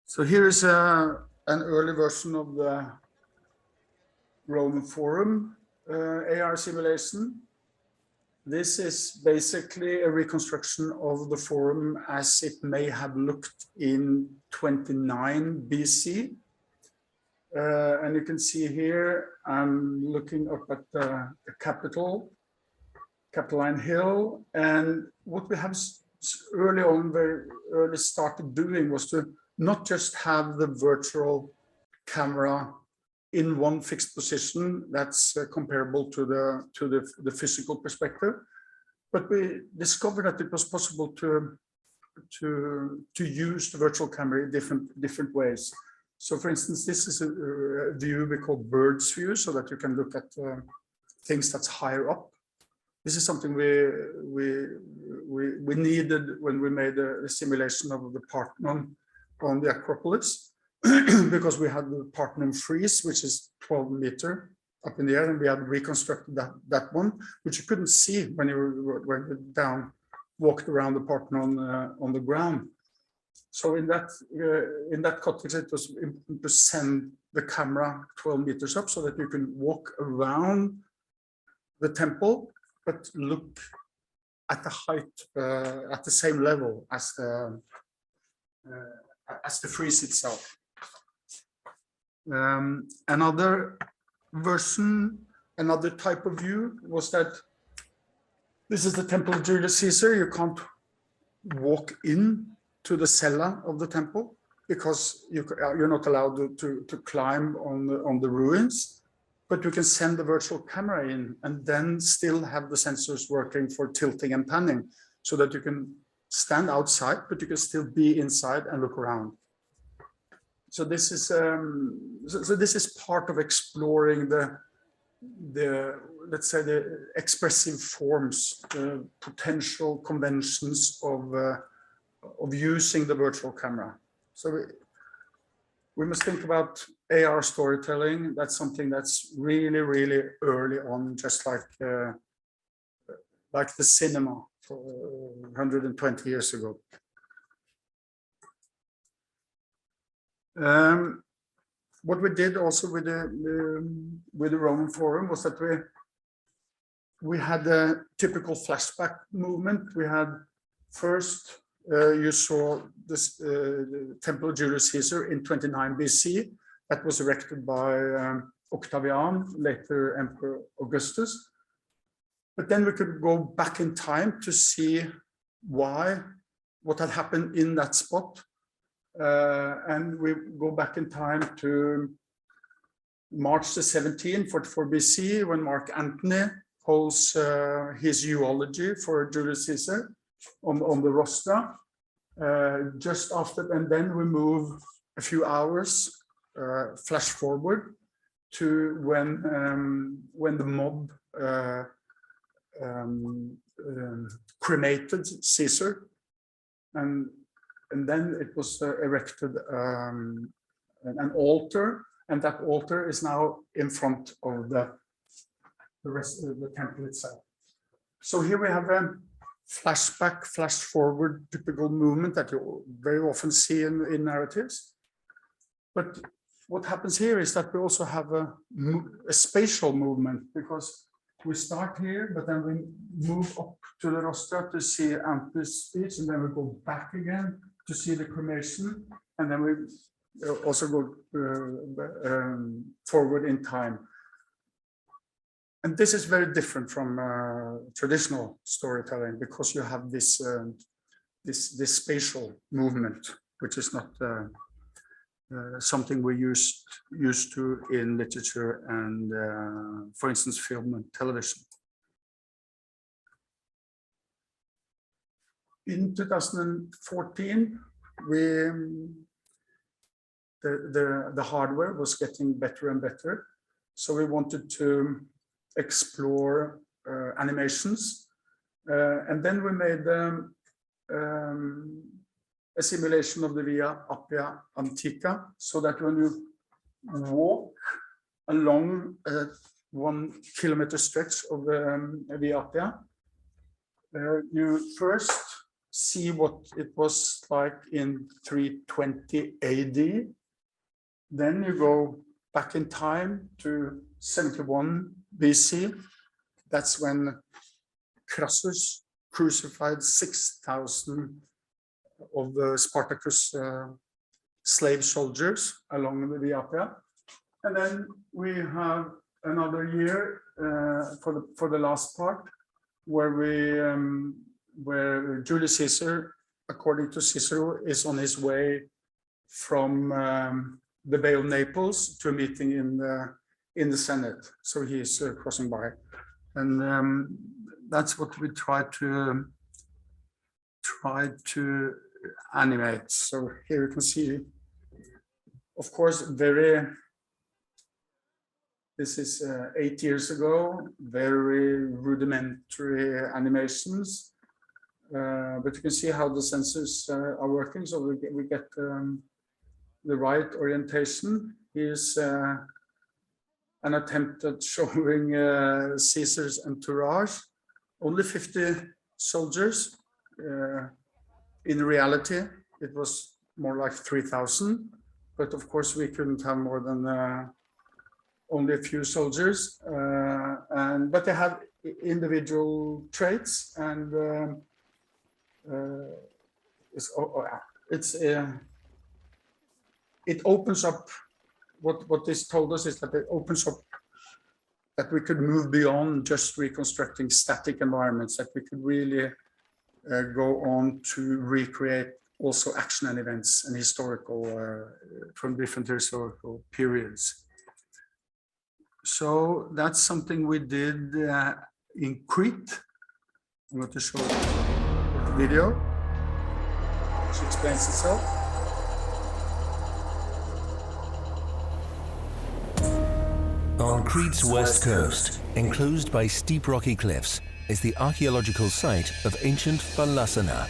So here is an early version of the Roman Forum AR simulation. This is basically a reconstruction of the Forum as it may have looked in 29 BC. And you can see here, I'm looking up at the Capitoline Hill. And what we have early on, very early started doing was to not just have the virtual camera in one fixed position that's comparable to the physical perspective, but we discovered that it was possible to use the virtual camera in different ways. So, for instance, this is a view we call bird's view, so that you can look at things that's higher up. This is something we needed when we made a simulation of the Parthenon on the Acropolis, because we had the Parthenon frieze, which is 12 meters up in the air, and we had reconstructed that one, which you couldn't see when you went down, walked around the Parthenon on the ground. So in that context, it was important to send the camera 12 meters up so that you can walk around the temple, but look at the height, at the same level as the frieze itself. Another version, another type of view was that this is the temple of Julius Caesar. You can't walk in to the cella of the temple because you're not allowed to climb on the ruins, but you can send the virtual camera in and then still have the sensors working for tilting and panning, so that you can stand outside, but you can still be inside and look around. So this is part of exploring the let's say the expressive forms, the potential conventions of using the virtual camera. So we must think about AR storytelling. That's something that's really, really early on, just like the cinema 120 years ago. What we did also with the Roman Forum was that we had a typical flashback movement. We had first, you saw this the Temple of Julius Caesar in 29 BC. That was erected by Octavian, later Emperor Augustus. But then we could go back in time to see what had happened in that spot. And we go back in time to March the 17th, 44 BC, when Mark Antony holds his eulogy for Julius Caesar on the rostra. Just after, and then we move a few hours, flash forward to when the mob cremated Caesar, and then it was erected an altar, and that altar is now in front of the rest of the temple itself. So here we have a flashback, flash forward typical movement that you very often see in narratives. But what happens here is that we also have a spatial movement, because we start here, but then we move up to the rostra to see Antony's speech, and then we go back again to see the cremation, and then we also go forward in time. And this is very different from traditional storytelling, because you have this this spatial movement, which is not something we're used to in literature and, for instance, film and television. In 2014, the hardware was getting better and better, so we wanted to explore animations, and then we made a simulation of the Via Appia Antica, so that when you walk along a 1 kilometer stretch of the Via Appia, you first see what it was like in 320 AD. Then you go back in time to 71 BC. That's when Crassus crucified 6,000 of the Spartacus slave soldiers along the Via Appia. And then we have another year for the last part, where where Julius Caesar, according to Cicero, is on his way from the Bay of Naples to a meeting in the Senate. So he is crossing by, and that's what we try to animate. So here you can see, of course, very This is 8 years ago, very rudimentary animations. But you can see how the sensors are working. So we get the right orientation. Here's an attempt at showing Caesar's entourage. Only 50 soldiers. In reality, it was more like 3,000. But of course, we couldn't have more than only a few soldiers. But they have individual traits, and it opens up. What this told us is that it opens up that we could move beyond just reconstructing static environments, that we could really go on to recreate also action and events and historical from different historical periods. So that's something we did in Crete. I'm going to show the video, which explains itself. On Crete's west coast, enclosed by steep rocky cliffs, is the archaeological site of ancient Phalasana.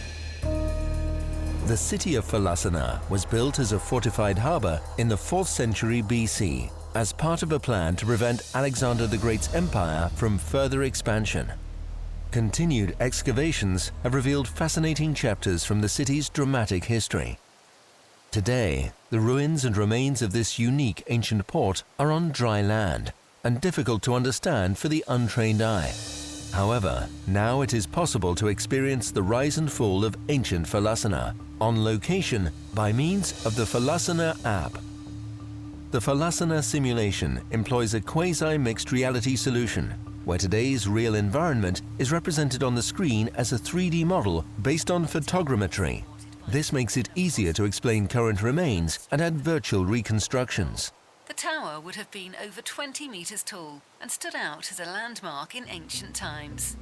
The city of Phalasana was built as a fortified harbour in the 4th century BC as part of a plan to prevent Alexander the Great's empire from further expansion. Continued excavations have revealed fascinating chapters from the city's dramatic history. Today, the ruins and remains of this unique ancient port are on dry land and difficult to understand for the untrained eye. However, now it is possible to experience the rise and fall of ancient Phalasana on location by means of the Phalasana app. The Phalasana simulation employs a quasi-mixed reality solution, where today's real environment is represented on the screen as a 3D model based on photogrammetry. This makes it easier to explain current remains and add virtual reconstructions. The tower would have been over 20 meters tall and stood out as a landmark in ancient times.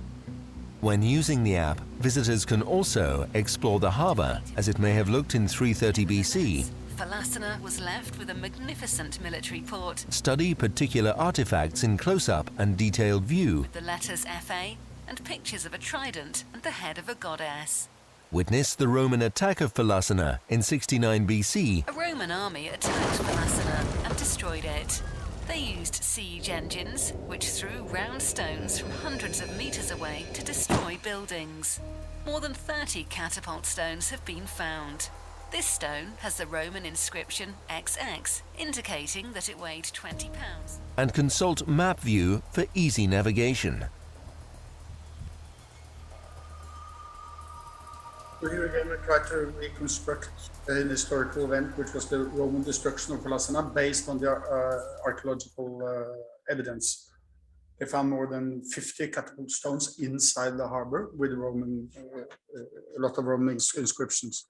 When using the app, visitors can also explore the harbour as it may have looked in 330 BC, Phalasana was left with a magnificent military port, study particular artifacts in close-up and detailed view, with the letters FA and pictures of a trident and the head of a goddess. witness the Roman attack of Phalasana in 69 BC. A Roman army attacked Phalasana and destroyed it. They used siege engines, which threw round stones from hundreds of meters away to destroy buildings. More than 30 catapult stones have been found. This stone has the Roman inscription XX, indicating that it weighed 20 pounds. And consult map view for easy navigation. So here again, we try to reconstruct an historical event, which was the Roman destruction of Phalasana, based on the archaeological evidence. They found more than 50 catapult stones inside the harbor with Roman, a lot of Roman inscriptions.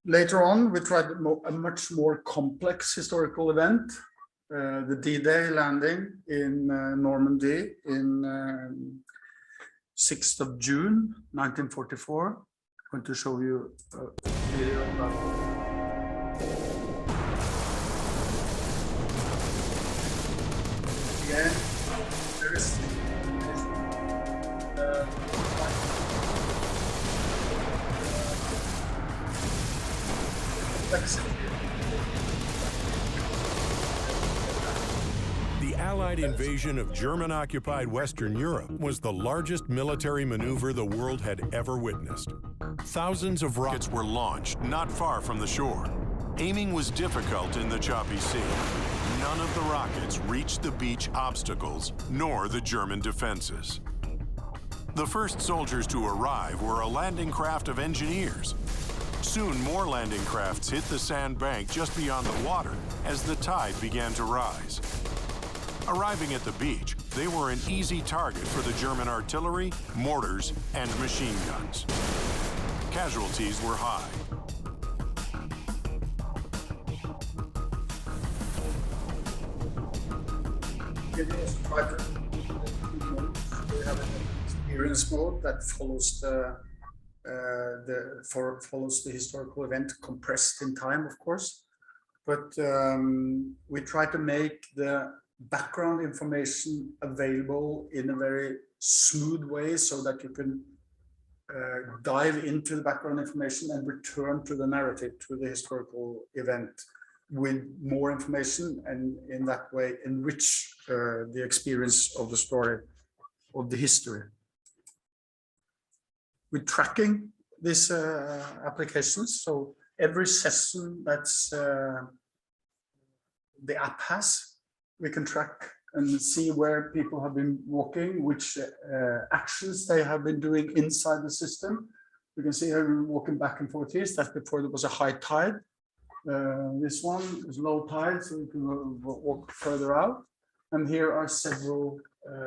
Later on, we tried a much more complex historical event. The D-Day landing in Normandy in 6th of June 1944. I'm going to show you a video about again. There is The Allied invasion of German-occupied Western Europe was the largest military maneuver the world had ever witnessed. Thousands of rockets were launched not far from the shore. Aiming was difficult in the choppy sea. None of the rockets reached the beach obstacles, nor the German defenses. The first soldiers to arrive were a landing craft of engineers. Soon more landing crafts hit the sandbank just beyond the water as the tide began to rise. Arriving at the beach, they were an easy target for the German artillery, mortars, and machine guns. Casualties were high. We have an experience mode that follows the follows the historical event compressed in time, of course. But we try to make the background information available in a very smooth way so that you can dive into the background information and return to the narrative, to the historical event with more information, and in that way enrich the experience of the story, of the history. With tracking these applications, so every session that's the app has, we can track and see where people have been walking, which actions they have been doing inside the system. You can see here walking back and forth here. That's before there was a high tide. This one is low tide, so you can walk further out. And here are several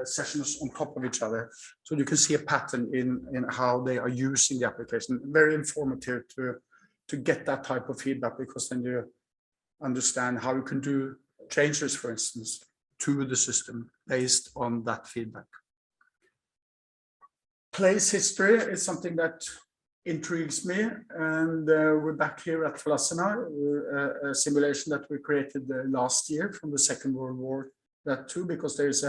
sessions on top of each other. So you can see a pattern in how they are using the application. Very informative to get that type of feedback, because then you understand how you can do changes, for instance, to the system based on that feedback. Place history is something that intrigues me, and we're back here at Falasana, a simulation that we created last year from the Second World War. That too, because there is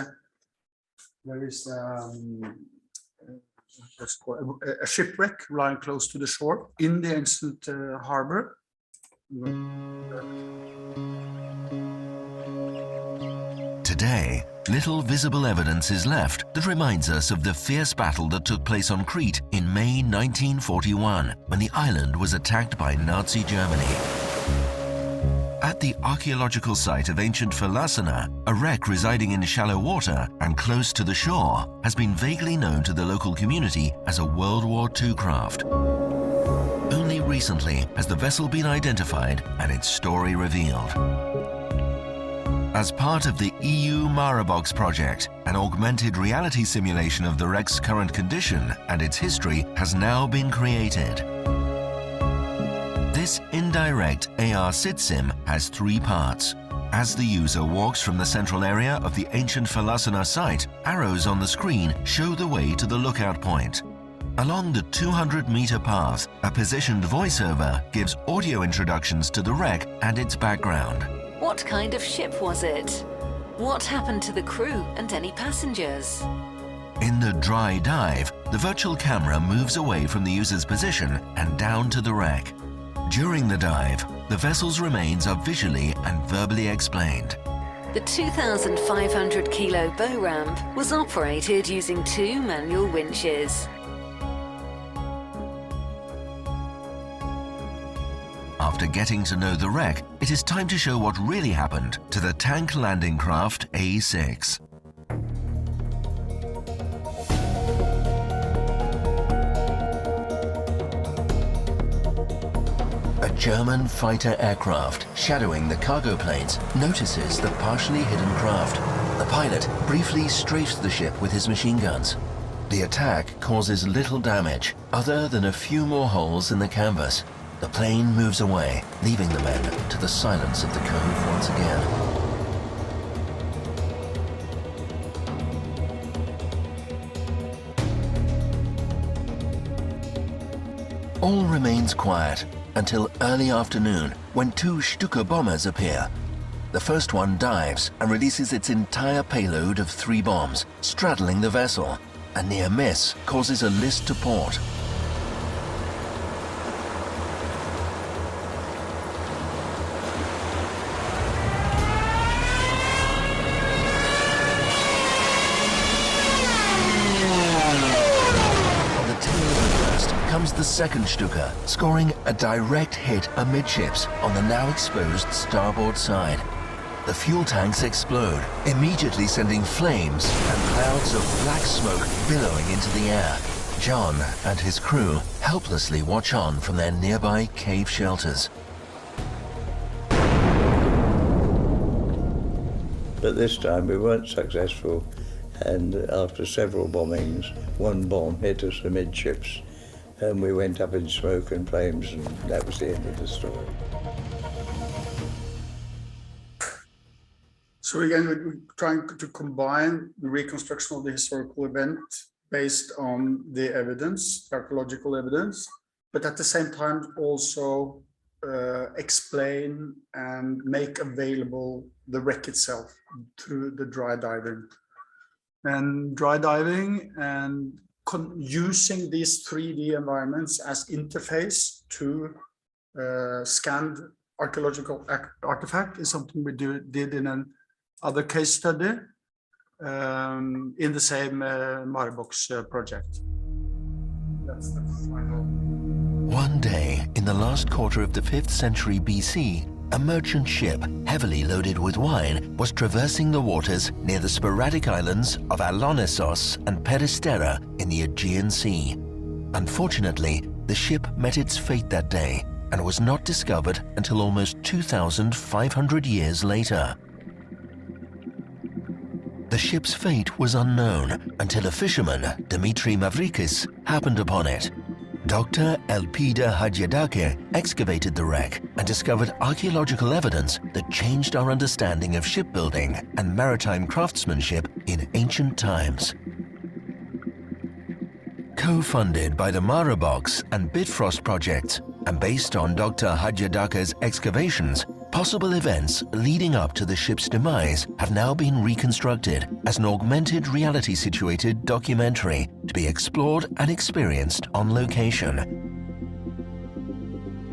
what's called a shipwreck lying close to the shore in the ancient harbor. Today, little visible evidence is left that reminds us of the fierce battle that took place on Crete in May 1941, when the island was attacked by Nazi Germany. At the archaeological site of ancient Falasana, a wreck residing in shallow water and close to the shore has been vaguely known to the local community as a World War II craft. Only recently has the vessel been identified and its story revealed. As part of the EU Marabox project, an augmented reality simulation of the wreck's current condition and its history has now been created. This indirect AR SidSim has 3 parts. As the user walks from the central area of the ancient Falasana site, arrows on the screen show the way to the lookout point. Along the 200-meter path, a positioned voiceover gives audio introductions to the wreck and its background. What kind of ship was it? What happened to the crew and any passengers? In the dry dive, the virtual camera moves away from the user's position and down to the wreck. During the dive, the vessel's remains are visually and verbally explained. The 2,500 kilo bow ramp was operated using 2 manual winches. After getting to know the wreck, it is time to show what really happened to the tank landing craft A6. A German fighter aircraft shadowing the cargo planes notices the partially hidden craft. The pilot briefly strafes the ship with his machine guns. The attack causes little damage, other than a few more holes in the canvas. The plane moves away, leaving the men to the silence of the cove once again. All remains quiet until early afternoon, when 2 Stuka bombers appear. The first one dives and releases its entire payload of 3 bombs, straddling the vessel. A near miss causes a list to port. Comes the second Stuka, scoring a direct hit amidships on the now exposed starboard side. The fuel tanks explode, immediately sending flames and clouds of black smoke billowing into the air. John and his crew helplessly watch on from their nearby cave shelters. But this time we weren't successful, and after several bombings, 1 bomb hit us amidships. And we went up in smoke and flames, and that was the end of the story. So again, we're trying to combine the reconstruction of the historical event based on the evidence, archaeological evidence, but at the same time also explain and make available the wreck itself through the dry diving. And dry diving and using these 3D environments as interface to scanned archaeological artifact is something we did in another case study in the same Meijer project. That's the final. One day, in the last quarter of the 5th century BC, a merchant ship heavily loaded with wine was traversing the waters near the sporadic islands of Alonissos and Peristera in the Aegean Sea. Unfortunately, the ship met its fate that day and was not discovered until almost 2,500 years later. The ship's fate was unknown until a fisherman, Dimitri Mavrikis, happened upon it. Dr. Elpida Hajidake excavated the wreck and discovered archaeological evidence that changed our understanding of shipbuilding and maritime craftsmanship in ancient times. Co-funded by the Marabox and Bifrost projects and based on Dr. Hajidake's excavations, possible events leading up to the ship's demise have now been reconstructed as an augmented reality-situated documentary to be explored and experienced on location.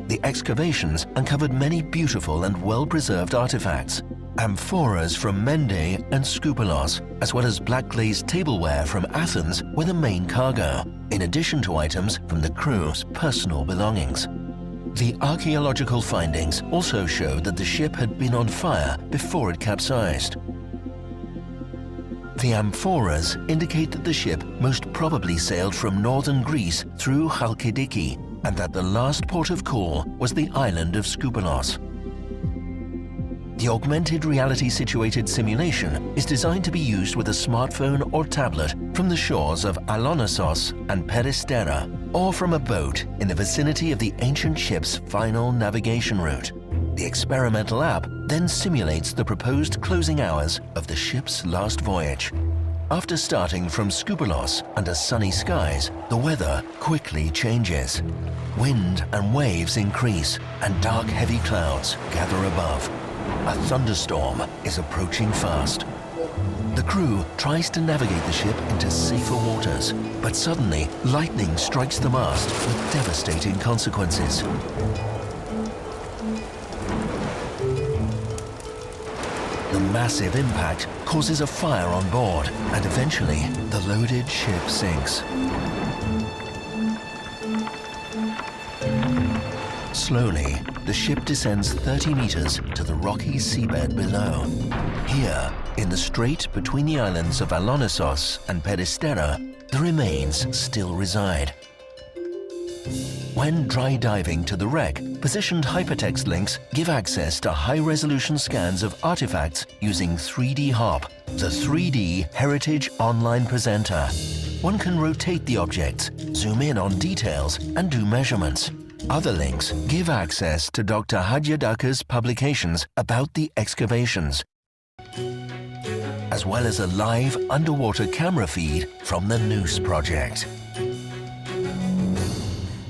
The excavations uncovered many beautiful and well-preserved artifacts, amphoras from Mende and Skoupelos, as well as black glazed tableware from Athens were the main cargo, in addition to items from the crew's personal belongings. The archaeological findings also showed that the ship had been on fire before it capsized. The amphoras indicate that the ship most probably sailed from northern Greece through Chalkidiki, and that the last port of call was the island of Skoupelos. The augmented reality-situated simulation is designed to be used with a smartphone or tablet from the shores of Alonissos and Peristera, or from a boat in the vicinity of the ancient ship's final navigation route. The experimental app then simulates the proposed closing hours of the ship's last voyage. After starting from Skoupelos under sunny skies, the weather quickly changes. Wind and waves increase, and dark heavy clouds gather above. A thunderstorm is approaching fast. The crew tries to navigate the ship into safer waters, but suddenly lightning strikes the mast with devastating consequences. The massive impact causes a fire on board, and eventually the loaded ship sinks. Slowly, the ship descends 30 meters to the rocky seabed below. Here, in the strait between the islands of Alonissos and Peristera, the remains still reside. When dry diving to the wreck, positioned hypertext links give access to high-resolution scans of artifacts using 3D Hop, the 3D Heritage Online Presenter. One can rotate the objects, zoom in on details, and do measurements. Other links give access to Dr. Hajidake's publications about the excavations, as well as a live underwater camera feed from the Noose project.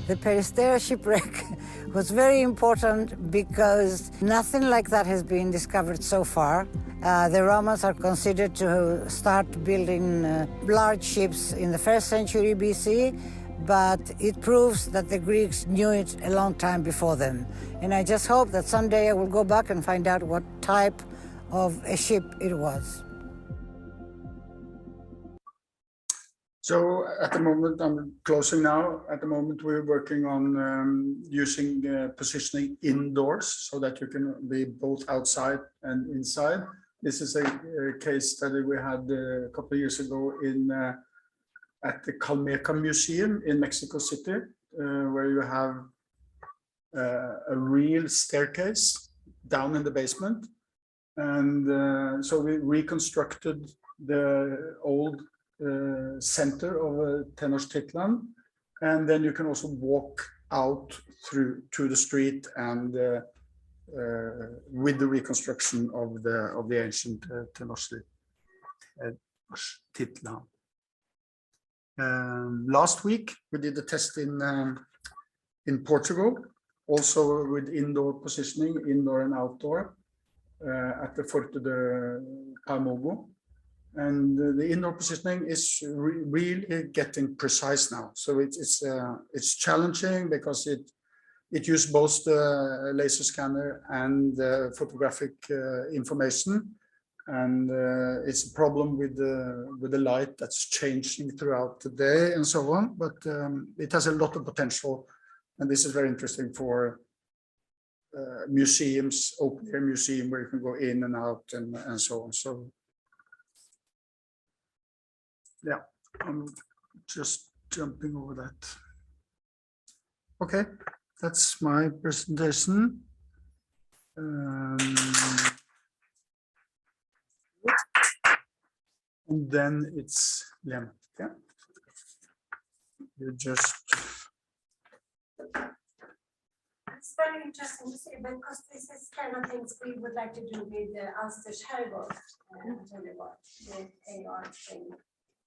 The Peristera shipwreck was very important because nothing like that has been discovered so far. The Romans are considered to start building large ships in the 1st century BC, but it proves that the Greeks knew it a long time before them. And I just hope that someday I will go back and find out what type of a ship it was. So at the moment, I'm closing now. At the moment, we're working on using positioning indoors so that you can be both outside and inside. This is a case study we had a couple of years ago in at the Calmeca Museum in Mexico City, where you have a real staircase down in the basement. And so we reconstructed the old center of Tenochtitlan, and then you can also walk out to the street and with the reconstruction of the ancient Tenochtitlan. Last week, we did a test in Portugal, also with indoor positioning, indoor and outdoor, at the Forte de Pamogo. And the indoor positioning is really getting precise now. So it's challenging because it uses both the laser scanner and photographic information. And it's a problem with the light that's changing throughout the day and so on. But it has a lot of potential. And this is very interesting for museums, open air museum, where you can go in and out and so on. So yeah, I'm just jumping over that. Okay, that's my presentation. And then it's Lemke. Yeah. You just. It's very interesting to see, because this is kind of things we would like to do with the Alsters Hergård, the AR thing.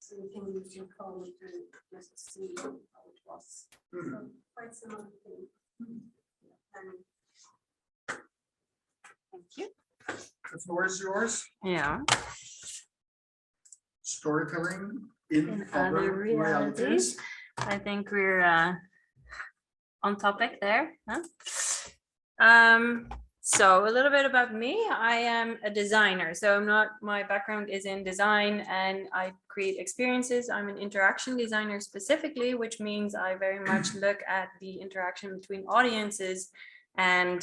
So you can use your phone to just see how it was. So quite similar thing. Thank you. The floor is yours. Yeah. Storytelling in other realities. I think we're on topic there. Huh? So a little bit about me. I am a designer. So my background is in design and I create experiences. I'm an interaction designer specifically, which means I very much look at the interaction between audiences and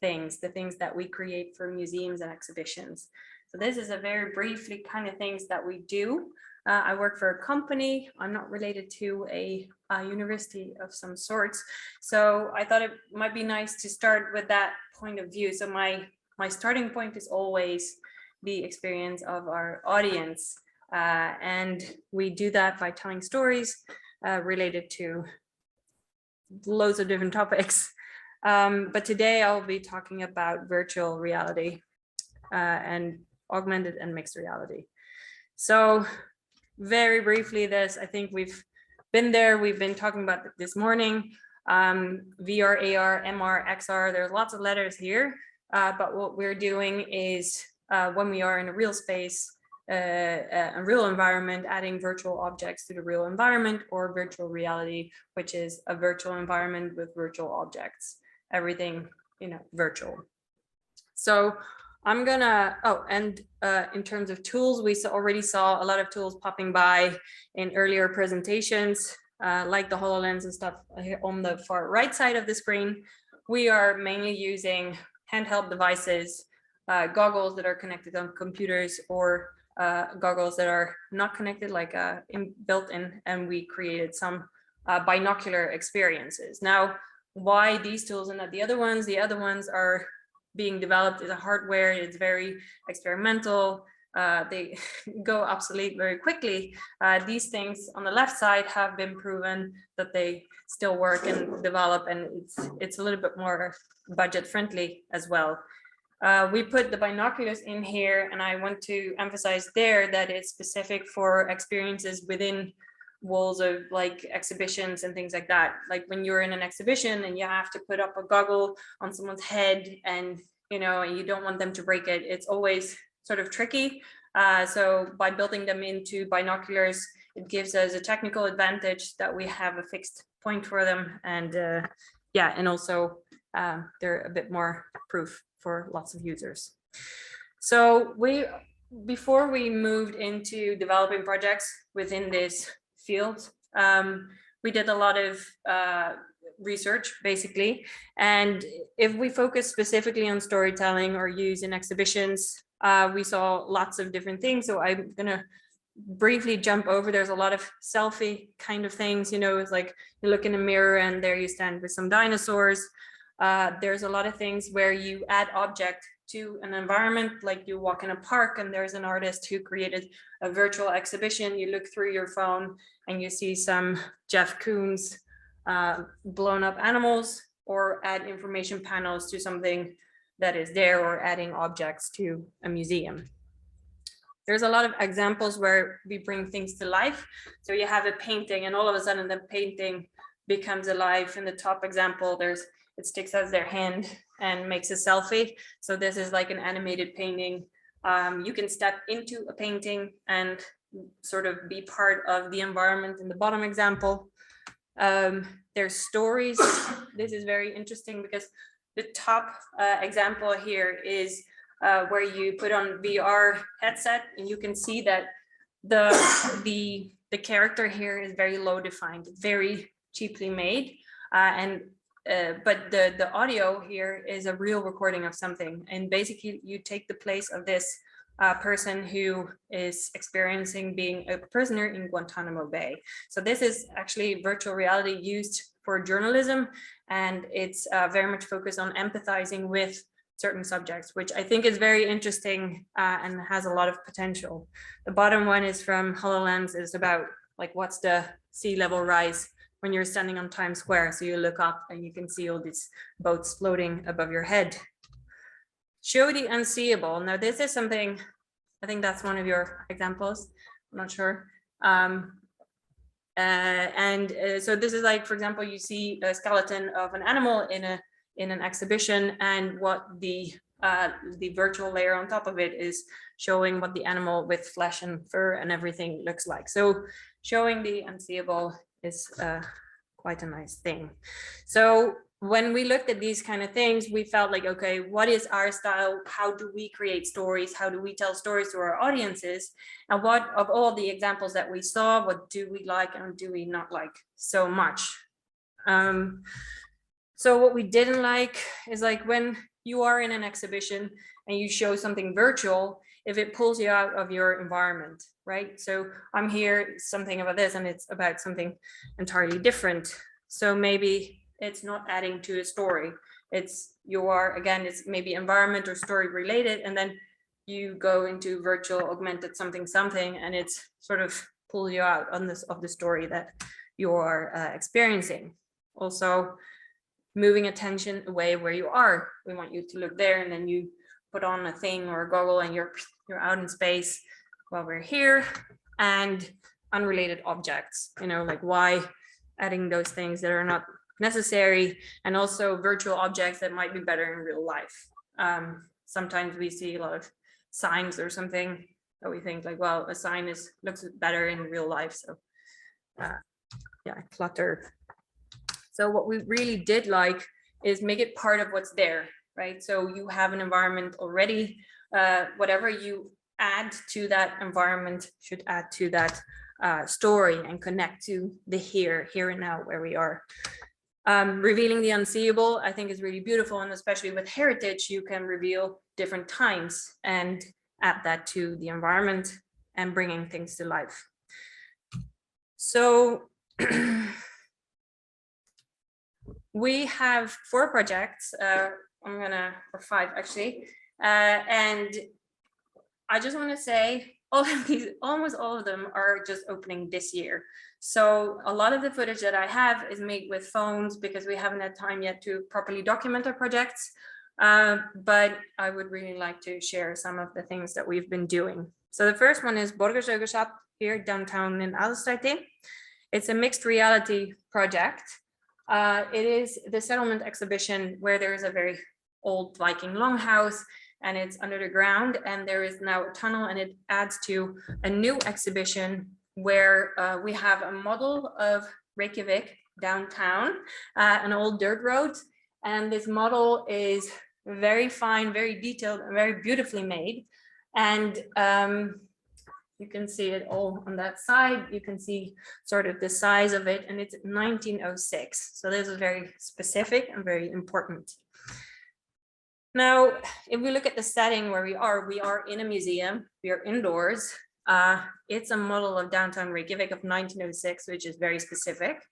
the things that we create for museums and exhibitions. So this is a very briefly kind of things that we do. I work for a company. I'm not related to a university of some sorts. So I thought it might be nice to start with that point of view. So my starting point is always the experience of our audience. And we do that by telling stories related to loads of different topics. But today I'll be talking about virtual reality and augmented and mixed reality. So very briefly, I think we've been there. We've been talking about it this morning. VR, AR, MR, XR, there's lots of letters here. But what we're doing is when we are in a real space, a real environment, adding virtual objects to the real environment, or virtual reality, which is a virtual environment with virtual objects, everything, virtual. So I'm gonna, in terms of tools, we already saw a lot of tools popping by in earlier presentations, like the HoloLens and stuff on the far right side of the screen. We are mainly using handheld devices, goggles that are connected on computers, or goggles that are not connected, like built in, and we created some binocular experiences. Now, why these tools and not the other ones? The other ones are being developed as a hardware. It's very experimental. They go obsolete very quickly. These things on the left side have been proven that they still work and develop, and it's a little bit more budget friendly as well. We put the binoculars in here, and I want to emphasize there that it's specific for experiences within walls of like exhibitions and things like that. Like when you're in an exhibition and you have to put up a goggle on someone's head, and you don't want them to break it, it's always sort of tricky. So by building them into binoculars, it gives us a technical advantage that we have a fixed point for them, and and also they're a bit more proof for lots of users. So before we moved into developing projects within this field, we did a lot of research basically, and if we focus specifically on storytelling or use in exhibitions, we saw lots of different things. So I'm gonna briefly jump over. There's a lot of selfie kind of things, it's like you look in a mirror and there you stand with some dinosaurs. There's a lot of things where you add object to an environment, like you walk in a park and there's an artist who created a virtual exhibition. You look through your phone and you see some Jeff Koons blown up animals, or add information panels to something that is there, or adding objects to a museum. there's a lot of examples where we bring things to life. So you have a painting and all of a sudden the painting becomes alive. In the top example, it sticks out their hand and makes a selfie. So this is like an animated painting. You can step into a painting and sort of be part of the environment in the bottom example. There's stories. This is very interesting because the top example here is where you put on VR headset and you can see that the character here is very low defined, very cheaply made, but the audio here is a real recording of something, and basically you take the place of this person who is experiencing being a prisoner in Guantanamo Bay. So this is actually virtual reality used for journalism, and it's very much focused on empathizing with certain subjects, which I think is very interesting and has a lot of potential. The bottom one is from HoloLens. It's about like what's the sea level rise when you're standing on Times Square. So you look up and you can see all these boats floating above your head. Show the unseeable. Now this is something, I think that's one of your examples, I'm not sure. So this is like, for example, you see a skeleton of an animal in an exhibition, and what the virtual layer on top of it is showing what the animal with flesh and fur and everything looks like. So showing the unseeable is quite a nice thing. So when we looked at these kind of things, we felt like, okay, what is our style? How do we create stories? How do we tell stories to our audiences? And what of all the examples that we saw, what do we like and do we not like so much? So what we didn't like is like when you are in an exhibition and you show something virtual, if it pulls you out of your environment, right? So I'm here, something about this, and it's about something entirely different. So maybe it's not adding to a story. It's it's maybe environment or story related, and then you go into virtual augmented something, and it's sort of pull you out on this of the story that you're experiencing. Also, moving attention away where you are. We want you to look there, and then you put on a thing or a goggle and you're out in space while we're here. And unrelated objects, like why adding those things that are not necessary, and also virtual objects that might be better in real life. Sometimes we see a lot of signs or something that we think like, well, a sign looks better in real life. So clutter. So what we really did like is make it part of what's there, right? So you have an environment already. Whatever you add to that environment should add to that story and connect to the here and now where we are. Revealing the unseeable, I think, is really beautiful, and especially with heritage, you can reveal different times and add that to the environment and bringing things to life. So we have 4 projects, or 5 actually, and I just want to say almost all of them are just opening this year. So a lot of the footage that I have is made with phones because we haven't had time yet to properly document our projects. But I would really like to share some of the things that we've been doing. So the first one is Borgersøgerskap here downtown in Adelstræti. It's a mixed reality project. It is the settlement exhibition where there is a very old Viking longhouse, and it's under the ground, and there is now a tunnel, and it adds to a new exhibition where we have a model of Reykjavik downtown, an old dirt road, and this model is very fine, very detailed, and very beautifully made. And you can see it all on that side. You can see sort of the size of it, and it's 1906. So this is very specific and very important. Now, if we look at the setting where we are in a museum, we are indoors. It's a model of downtown Reykjavik of 1906, which is very specific.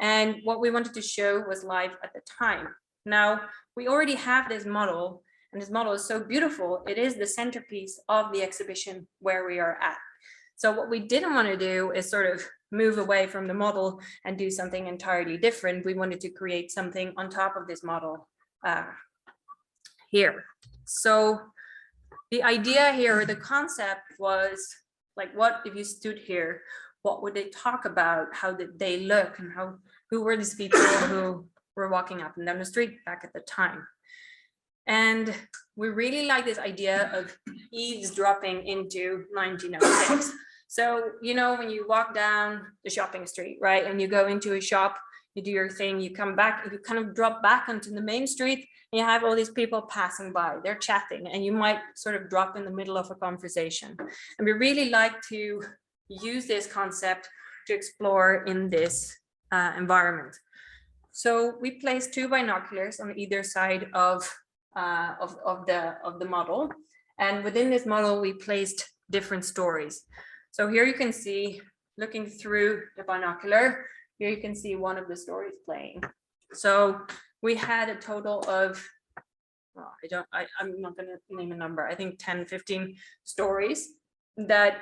And what we wanted to show was live at the time. Now, we already have this model, and this model is so beautiful. It is the centerpiece of the exhibition where we are at. So what we didn't want to do is sort of move away from the model and do something entirely different. We wanted to create something on top of this model here. So the idea here, the concept was like, what if you stood here? What would they talk about? How did they look? And who were these people who were walking up and down the street back at the time? And we really like this idea of eavesdropping into 1906. So, you know, when you walk down the shopping street, right, and you go into a shop, you do your thing, you come back, you kind of drop back onto the main street, and you have all these people passing by, they're chatting, and you might sort of drop in the middle of a conversation. And we really like to use this concept to explore in this environment. So we placed 2 binoculars on either side of the model, and within this model we placed different stories. So here you can see, looking through the binocular, here you can see one of the stories playing. So we had a total of, well, I'm not going to name a number, I think 10, 15 stories that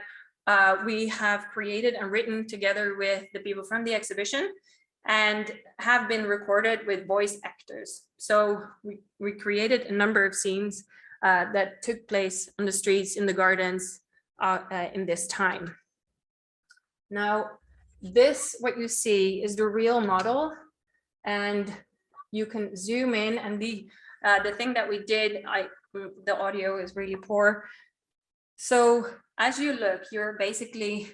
we have created and written together with the people from the exhibition, and have been recorded with voice actors. So we created a number of scenes that took place on the streets, in the gardens, in this time. Now, this, what you see, is the real model, and you can zoom in, and the thing that we did, the audio is really poor. So as you look, you're basically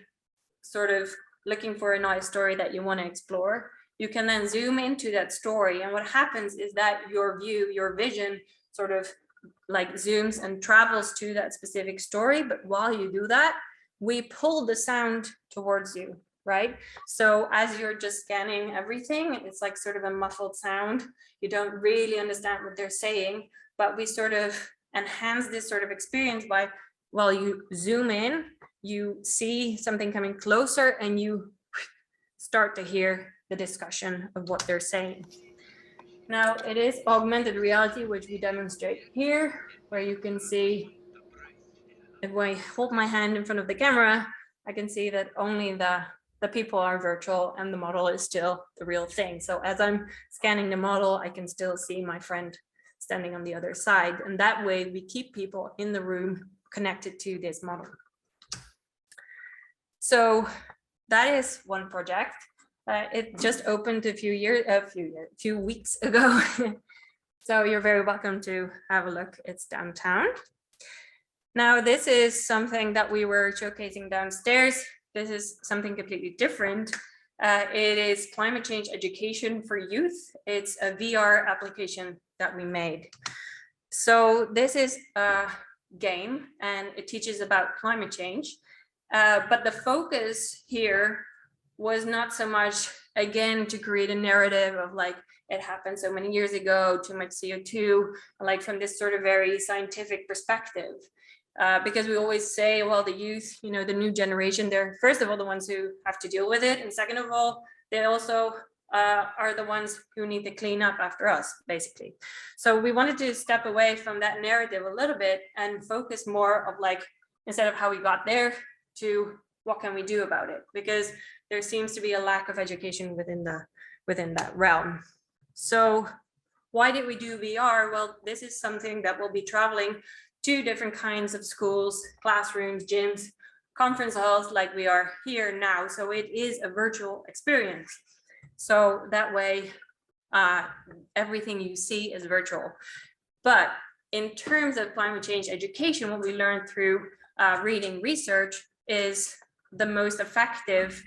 sort of looking for a nice story that you want to explore. You can then zoom into that story, and what happens is that your view, your vision sort of like zooms and travels to that specific story. But while you do that, we pull the sound towards you, right? So as you're just scanning everything, it's like sort of a muffled sound. You don't really understand what they're saying, but we sort of enhance this sort of experience by, while you zoom in, you see something coming closer and you start to hear the discussion of what they're saying. Now, it is augmented reality, which we demonstrate here, where you can see, if I hold my hand in front of the camera, I can see that only the people are virtual and the model is still the real thing. So as I'm scanning the model, I can still see my friend standing on the other side. And that way we keep people in the room connected to this model. So that is one project. It just opened a few weeks ago. So you're very welcome to have a look. It's downtown. Now, this is something that we were showcasing downstairs. This is something completely different. It is climate change education for youth. It's a VR application that we made. So this is a game, and it teaches about climate change. But the focus here was not so much, again, to create a narrative of like, it happened so many years ago, too much CO2, like from this sort of very scientific perspective. Because we always say, well, the youth, you know, the new generation, they're first of all the ones who have to deal with it. And second of all, they also are the ones who need to clean up after us, basically. So we wanted to step away from that narrative a little bit and focus more of like, instead of how we got there, to what can we do about it? Because there seems to be a lack of education within that realm. So why did we do VR? Well, this is something that will be traveling to different kinds of schools, classrooms, gyms, conference halls, like we are here now. So it is a virtual experience. So that way, everything you see is virtual. But in terms of climate change education, what we learned through reading research is the most effective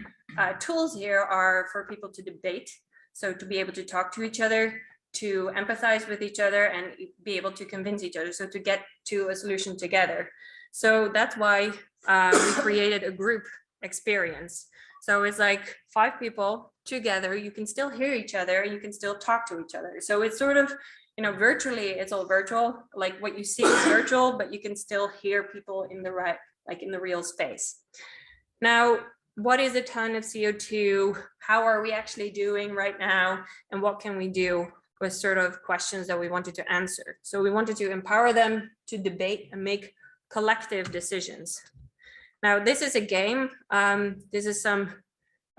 tools here are for people to debate. So to be able to talk to each other, to empathize with each other, and be able to convince each other. So to get to a solution together. So that's why we created a group experience. So it's like 5 people together, you can still hear each other, you can still talk to each other. So it's sort of, you know, virtually, it's all virtual, like what you see is virtual, but you can still hear people in the right, like in the real space. Now, what is a ton of CO2? How are we actually doing right now? And what can we do? Was sort of questions that we wanted to answer. So we wanted to empower them to debate and make collective decisions. Now, this is a game. This is some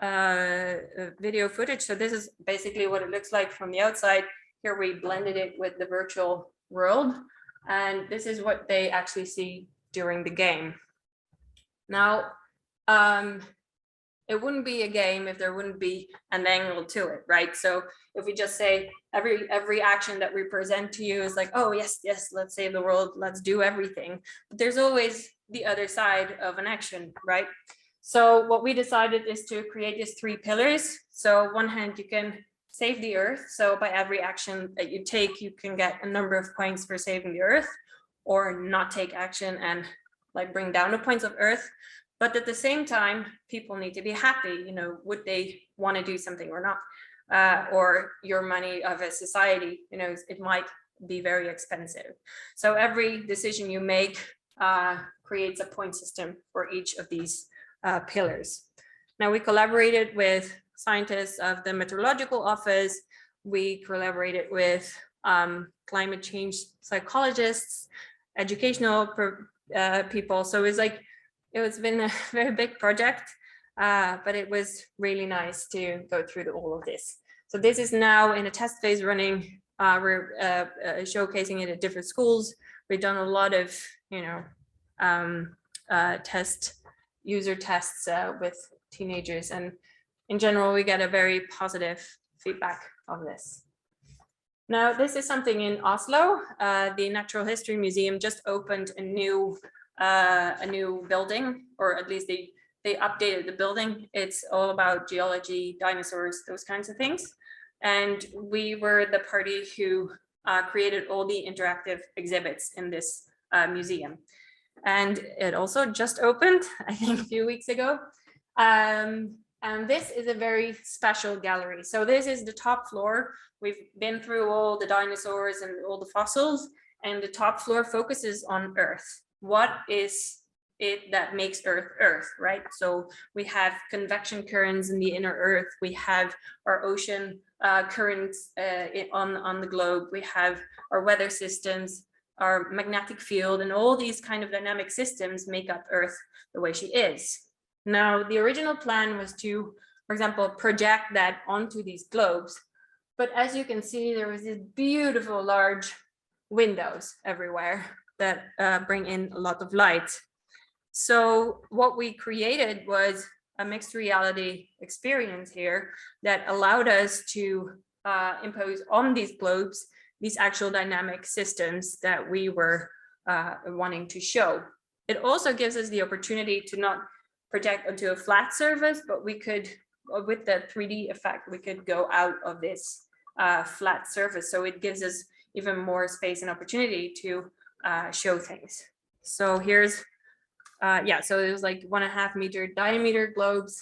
video footage. So this is basically what it looks like from the outside. Here we blended it with the virtual world. And this is what they actually see during the game. Now, it wouldn't be a game if there wouldn't be an angle to it, right? So if we just say every action that we present to you is like, oh yes, let's save the world, let's do everything. But there's always the other side of an action, right? So what we decided is to create these 3 pillars. So on one hand, you can save the earth. So by every action that you take, you can get a number of points for saving the earth, or not take action and like bring down the points of earth. But at the same time, people need to be happy. You know, would they want to do something or not? Or your money of a society, you know, it might be very expensive. So every decision you make creates a point system for each of these pillars. Now we collaborated with scientists of the Meteorological Office. We collaborated with climate change psychologists, educational people. So it's been a very big project, but it was really nice to go through all of this. So this is now in a test phase running. We're showcasing it at different schools. We've done a lot of, user tests with teenagers, and in general, we get a very positive feedback of this. Now, this is something in Oslo. The Natural History Museum just opened a new building, or at least they updated the building. It's all about geology, dinosaurs, those kinds of things. And we were the party who created all the interactive exhibits in this museum. And it also just opened, I think, a few weeks ago. And this is a very special gallery. So this is the top floor. We've been through all the dinosaurs and all the fossils, and the top floor focuses on Earth. What is it that makes Earth Earth, right? So we have convection currents in the inner Earth. We have our ocean currents on the globe. We have our weather systems, our magnetic field, and all these kind of dynamic systems make up Earth the way she is. Now, the original plan was to, for example, project that onto these globes. But as you can see, there was these beautiful large windows everywhere that bring in a lot of light. So what we created was a mixed reality experience here that allowed us to impose on these globes these actual dynamic systems that we were wanting to show. It also gives us the opportunity to not project onto a flat surface, but we could, with the 3D effect, we could go out of this flat surface. So it gives us even more space and opportunity to show things. So here's, so it was like 1.5 meter diameter globes.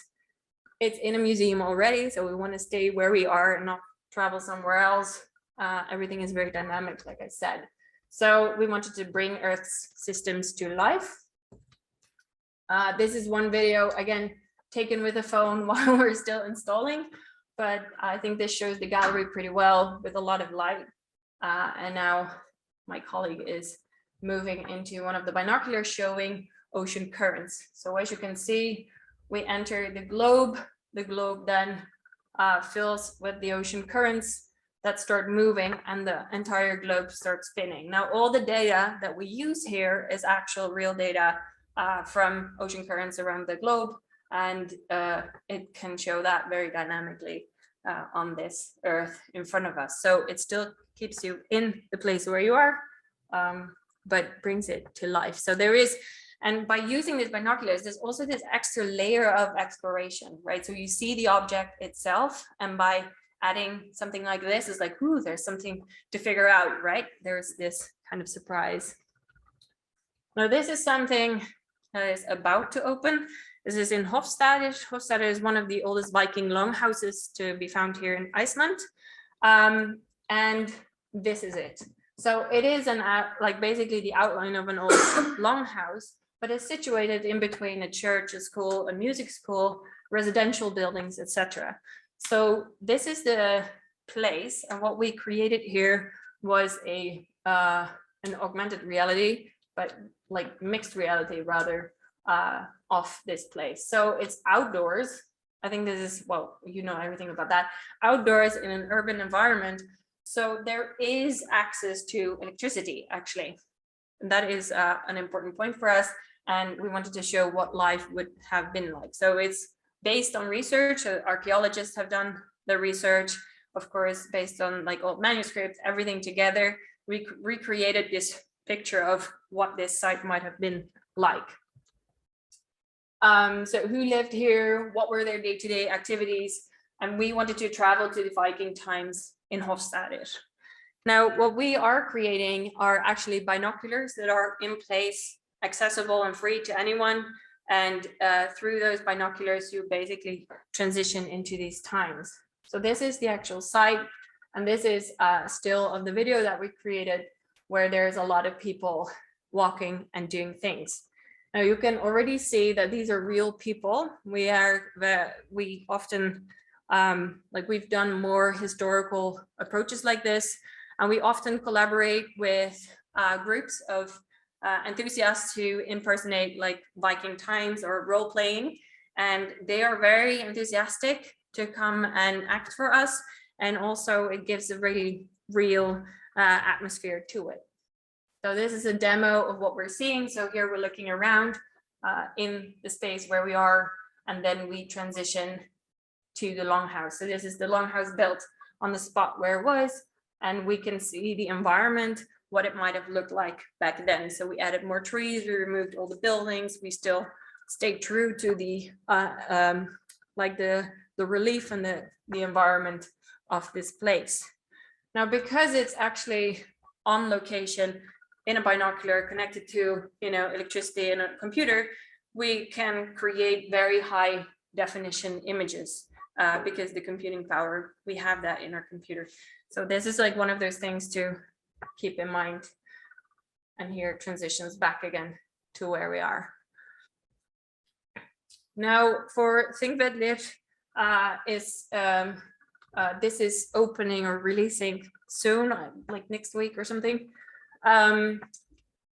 It's in a museum already, so we want to stay where we are and not travel somewhere else. Everything is very dynamic, like I said. So we wanted to bring Earth's systems to life. This is one video, again, taken with a phone while we're still installing, but I think this shows the gallery pretty well with a lot of light. And now my colleague is moving into one of the binoculars showing ocean currents. So as you can see, we enter the globe then fills with the ocean currents that start moving, and the entire globe starts spinning. Now, all the data that we use here is actual real data from ocean currents around the globe, and it can show that very dynamically on this Earth in front of us. So it still keeps you in the place where you are, but brings it to life. So there is, and by using these binoculars, there's also this extra layer of exploration, right? So you see the object itself, and by adding something like this is like, ooh, there's something to figure out, right? There's this kind of surprise. Now, this is something that is about to open. This is in Hofstad. Hofstad is one of the oldest Viking longhouses to be found here in Iceland. And this is it. So it is like basically the outline of an old longhouse, but it's situated in between a church, a school, a music school, residential buildings, etc. So this is the place, and what we created here was an augmented reality, but like mixed reality rather, of this place. So it's outdoors. I think this is, well, you know everything about that. Outdoors in an urban environment. So there is access to electricity, actually. that is an important point for us. And we wanted to show what life would have been like. So it's based on research. Archaeologists have done the research, of course, based on like old manuscripts, everything together. We recreated this picture of what this site might have been like. So who lived here? What were their day-to-day activities? And we wanted to travel to the Viking times in Hofstadter. Now, what we are creating are actually binoculars that are in place, accessible and free to anyone. And through those binoculars, you basically transition into these times. So this is the actual site. And this is still of the video that we created, where there's a lot of people walking and doing things. Now you can already see that these are real people. We often, like we've done more historical approaches like this, and we often collaborate with groups of enthusiasts who impersonate like Viking times or role playing, and they are very enthusiastic to come and act for us. And also it gives a really real atmosphere to it. So this is a demo of what we're seeing. So here we're looking around in the space where we are, and then we transition to the longhouse. So this is the longhouse built on the spot where it was, and we can see the environment, what it might have looked like back then. So we added more trees, we removed all the buildings, we still stayed true to the like the relief and the environment of this place. Now, because it's actually on location in a binocular connected to, electricity and a computer, we can create very high definition images because the computing power, we have that in our computer. So this is like one of those things to keep in mind. And here it transitions back again to where we are. Now for Thingvellir this is opening or releasing soon, like next week or something.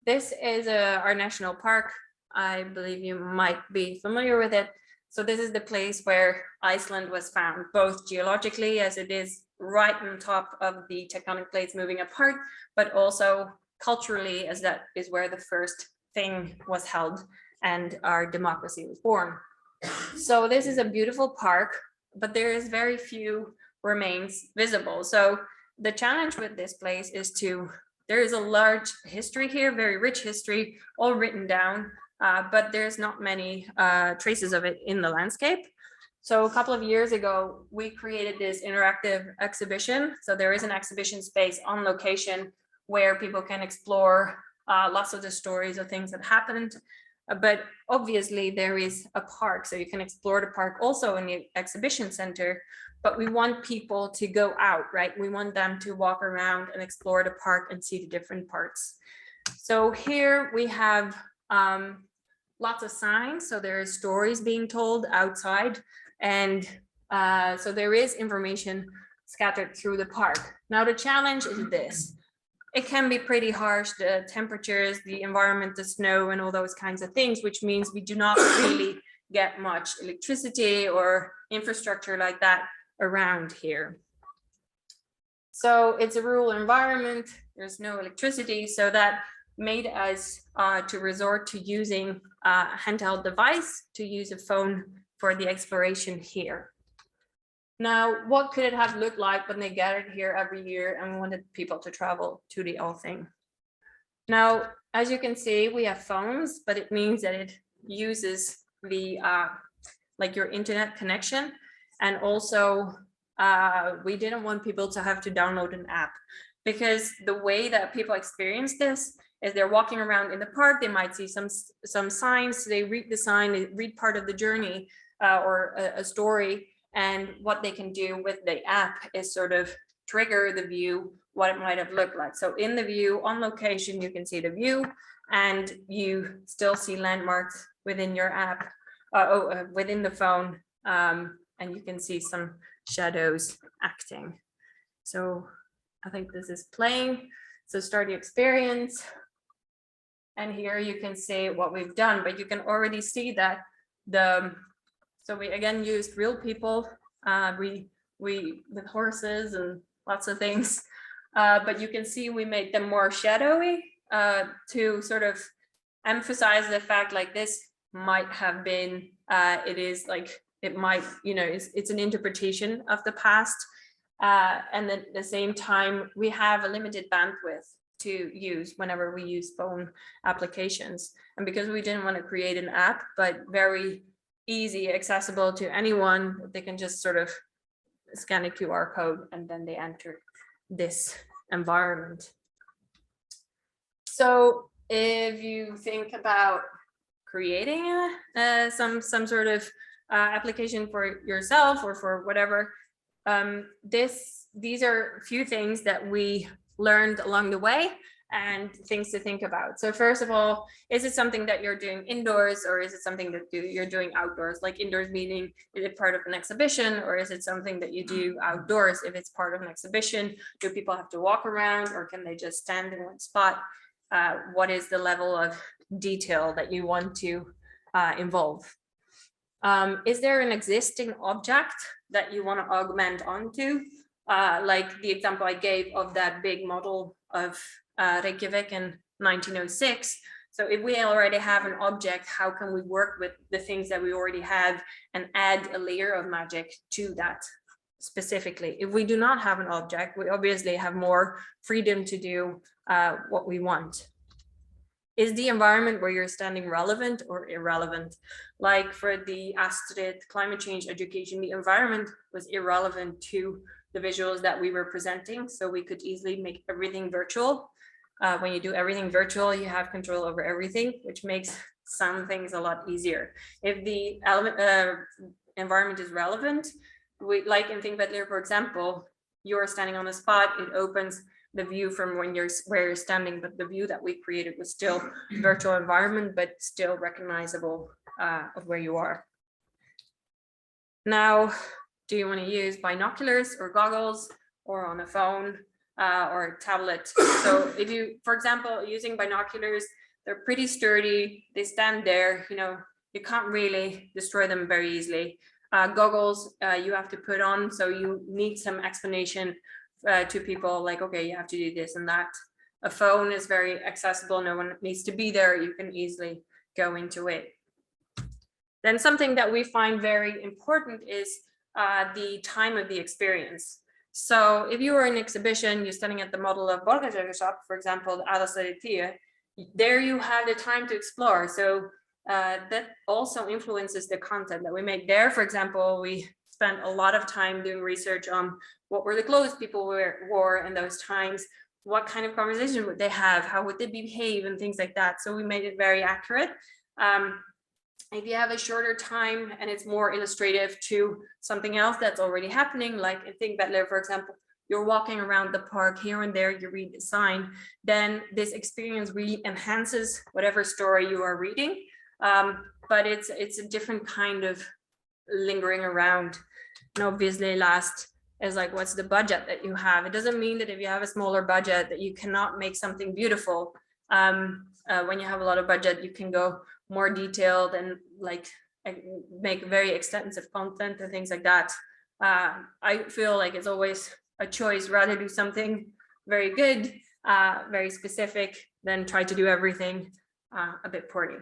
This is our national park. I believe you might be familiar with it. So this is the place where Iceland was found, both geologically, as it is right on top of the tectonic plates moving apart, but also culturally, as that is where the first thing was held and our democracy was born. So this is a beautiful park, but there is very few remains visible. So the challenge with this place is there is a large history here, very rich history, all written down, but there's not many traces of it in the landscape. So a couple of years ago, we created this interactive exhibition. So there is an exhibition space on location where people can explore lots of the stories of things that happened. But obviously there is a park, so you can explore the park also in the exhibition center, but we want people to go out, right? We want them to walk around and explore the park and see the different parts. So here we have lots of signs. So there are stories being told outside, and so there is information scattered through the park. Now the challenge is this. It can be pretty harsh, the temperatures, the environment, the snow, and all those kinds of things, which means we do not really get much electricity or infrastructure like that around here. So it's a rural environment, there's no electricity, so that made us to resort to using a handheld device, to use a phone for the exploration here. Now, what could it have looked like when they gathered here every year and wanted people to travel to the Althing? Now, as you can see, we have phones, but it means that it uses the like your internet connection. And also, we didn't want people to have to download an app, because the way that people experience this is they're walking around in the park, they might see some signs, they read the sign, they read part of the journey or a story. And what they can do with the app is sort of trigger the view, what it might have looked like. So in the view, on location, you can see the view, and you still see landmarks within your app, within the phone, and you can see some shadows acting. So I think this is playing. So start the experience. And here you can see what we've done, but you can already see that so we again used real people, we with horses and lots of things, but you can see we made them more shadowy to sort of emphasize the fact like this might have been, it is like, it might, you know, it's an interpretation of the past. And then at the same time, we have a limited bandwidth to use whenever we use phone applications. And because we didn't want to create an app, but very easy, accessible to anyone, they can just sort of scan a QR code and then they enter this environment. So if you think about creating some sort of application for yourself or for whatever, these are a few things that we learned along the way and things to think about. So first of all, is it something that you're doing indoors or is it something that you're doing outdoors? Like indoors meaning, is it part of an exhibition or is it something that you do outdoors? If it's part of an exhibition, do people have to walk around or can they just stand in one spot? What is the level of detail that you want to involve? Is there an existing object that you want to augment onto? Like the example I gave of that big model of Reykjavik in 1906. So if we already have an object, how can we work with the things that we already have and add a layer of magic to that specifically? If we do not have an object, we obviously have more freedom to do what we want. Is the environment where you're standing relevant or irrelevant? Like for the Astrid climate change education, the environment was irrelevant to the visuals that we were presenting. So we could easily make everything virtual. When you do everything virtual, you have control over everything, which makes some things a lot easier. If the environment is relevant, like in Think Better, for example, you're standing on a spot, it opens the view from where you're standing, but the view that we created was still virtual environment, but still recognizable of where you are. Now, do you want to use binoculars or goggles or on a phone or a tablet? So if you, for example, using binoculars, they're pretty sturdy, they stand there, you know, you can't really destroy them very easily. Goggles you have to put on, so you need some explanation to people like, okay, you have to do this and that. A phone is very accessible, no one needs to be there, you can easily go into it. Then something that we find very important is the time of the experience. So if you were in an exhibition, you're standing at the model of Borgarfjörður, for example, the Aðalstræti, there you have the time to explore. So that also influences the content that we make there. For example, we spent a lot of time doing research on what were the clothes people wore in those times, what kind of conversation would they have, how would they behave and things like that. So we made it very accurate. If you have a shorter time and it's more illustrative to something else that's already happening, like I think Bettler, for example, you're walking around the park here and there, you read the sign, then this experience really enhances whatever story you are reading. But it's a different kind of lingering around. And obviously last is like, what's the budget that you have? It doesn't mean that if you have a smaller budget that you cannot make something beautiful. When you have a lot of budget, you can go more detailed and like make very extensive content and things like that. I feel like it's always a choice, rather do something very good, very specific, than try to do everything a bit poorly.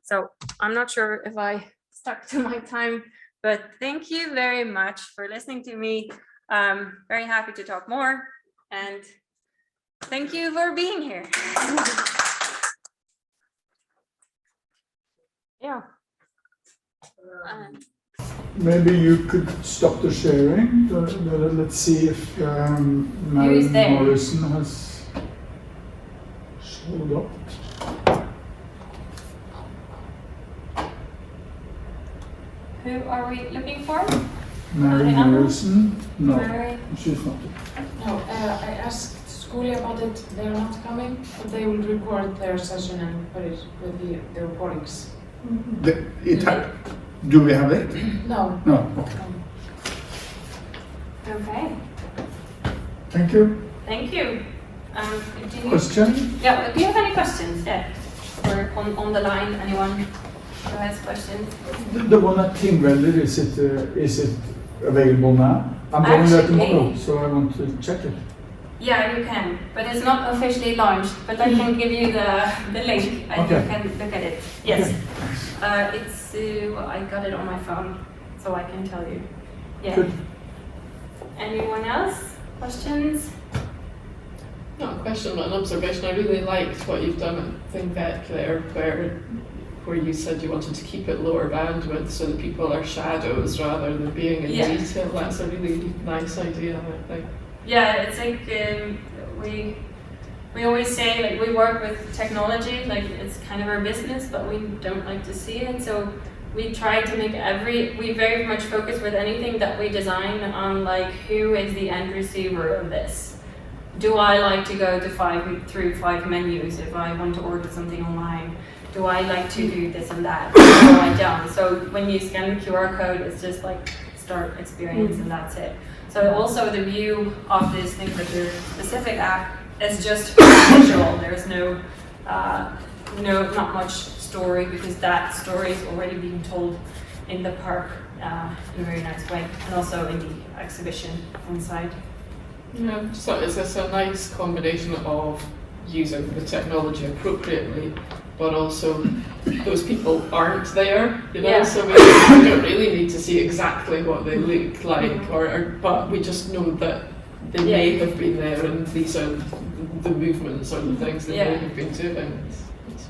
So I'm not sure if I stuck to my time, but thank you very much for listening to me. Very happy to talk more, and thank you for being here. Yeah. Maybe you could stop the sharing. Let's see if Madam Morrison has showed up. Who are we looking for? Mary Morrison? No, Mary. she's not. No, I asked Schoolie about it. They're not coming, but they will record their session and put it with the recordings. Do we have it? No. No. Okay. Okay. Thank you. Thank you. Question? Yeah. Do you have any questions? Yeah. Or on the line, anyone who has questions? The one at Team Weather, is it available now? I'm going there tomorrow, so I want to check it. Yeah, you can, but it's not officially launched. But I can give you the link and you can look at it. Yes, it's I got it on my phone, so I can tell you. Yeah. Good. Anyone else? Questions? Not a question, but an observation. I really liked what you've done at ThinkVec there, where you said you wanted to keep it lower bandwidth so that people are shadows rather than being in detail. That's a really nice idea, I think. Yeah, it's like we always say, like, we work with technology, like it's kind of our business, but we don't like to see it. So we try to make we very much focus with anything that we design on, like, who is the end receiver of this? Do I like to go to through 5 menus if I want to order something online? Do I like to do this and that? No, I don't. So when you scan the QR code, it's just like start experience and that's it. So also the view of this ThinkVec specific app is just visual. There's not much story, because that story is already being told in the park in a very nice way, and also in the exhibition inside. Yeah, so it's a nice combination of using the technology appropriately, but also those people aren't there, you know, so we don't really need to see exactly what they look like, but we just know that they may have been there, and these are the movements or the things they may have been doing.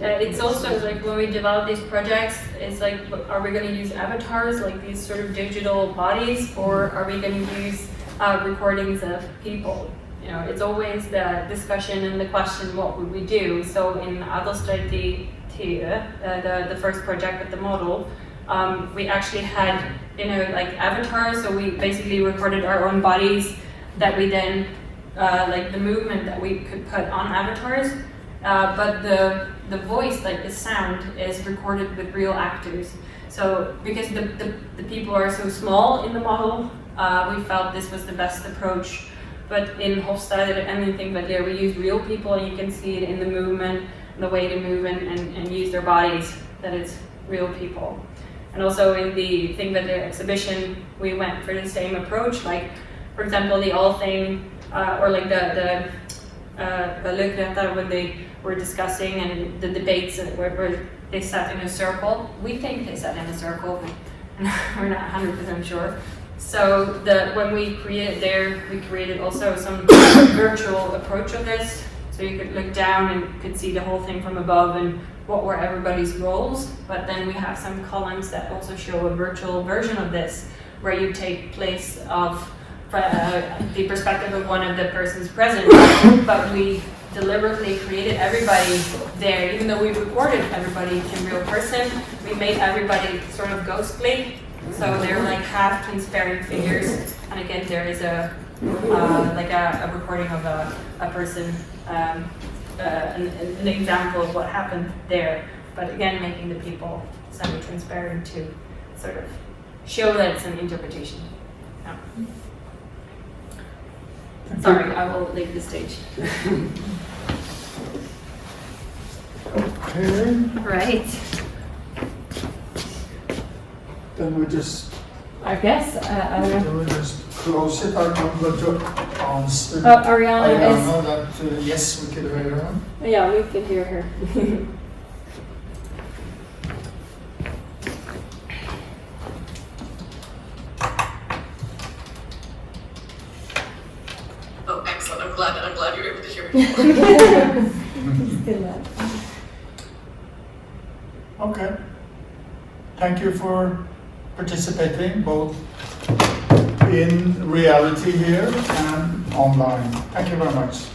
It's also like when we develop these projects, it's like, are we going to use avatars, like these sort of digital bodies, or are we going to use recordings of people? You know, it's always the discussion and the question, what would we do? So in Adelsstrategie, the first project with the model, we actually had, you know, like avatars. So we basically recorded our own bodies that we then, like the movement that we could put on avatars. But the voice, like the sound, is recorded with real actors. So because the people are so small in the model, we felt this was the best approach. But in Hofstad and anything, but there we use real people, and you can see it in the movement, the way they move and use their bodies, that it's real people. And also in the ThinkVec exhibition, we went for the same approach. Like, for example, the all thing, or like the Lemke, when they were discussing, and the debates where they sat in a circle. We think they sat in a circle, and we're not 100% sure. So when we created there, we created also some virtual approach of this. So you could look down and could see the whole thing from above and what were everybody's roles. But then we have some columns that also show a virtual version of this, where you take place of the perspective of one of the persons present, but we deliberately created everybody there. Even though we recorded everybody in real person, we made everybody sort of ghostly. So they're like half transparent figures. And again, there is a recording of a person, an example of what happened there. But again, making the people semi-transparent to sort of show that it's an interpretation. Yeah. Sorry, I will leave the stage. Okay. Right. Then we just. I guess. Then we just close it. I'm going to answer. Ariana that yes, we could hear her. Yeah, we could hear her. Oh, excellent! I'm glad you're able to hear me. Okay. Thank you for participating, both in reality here and online. Thank you very much.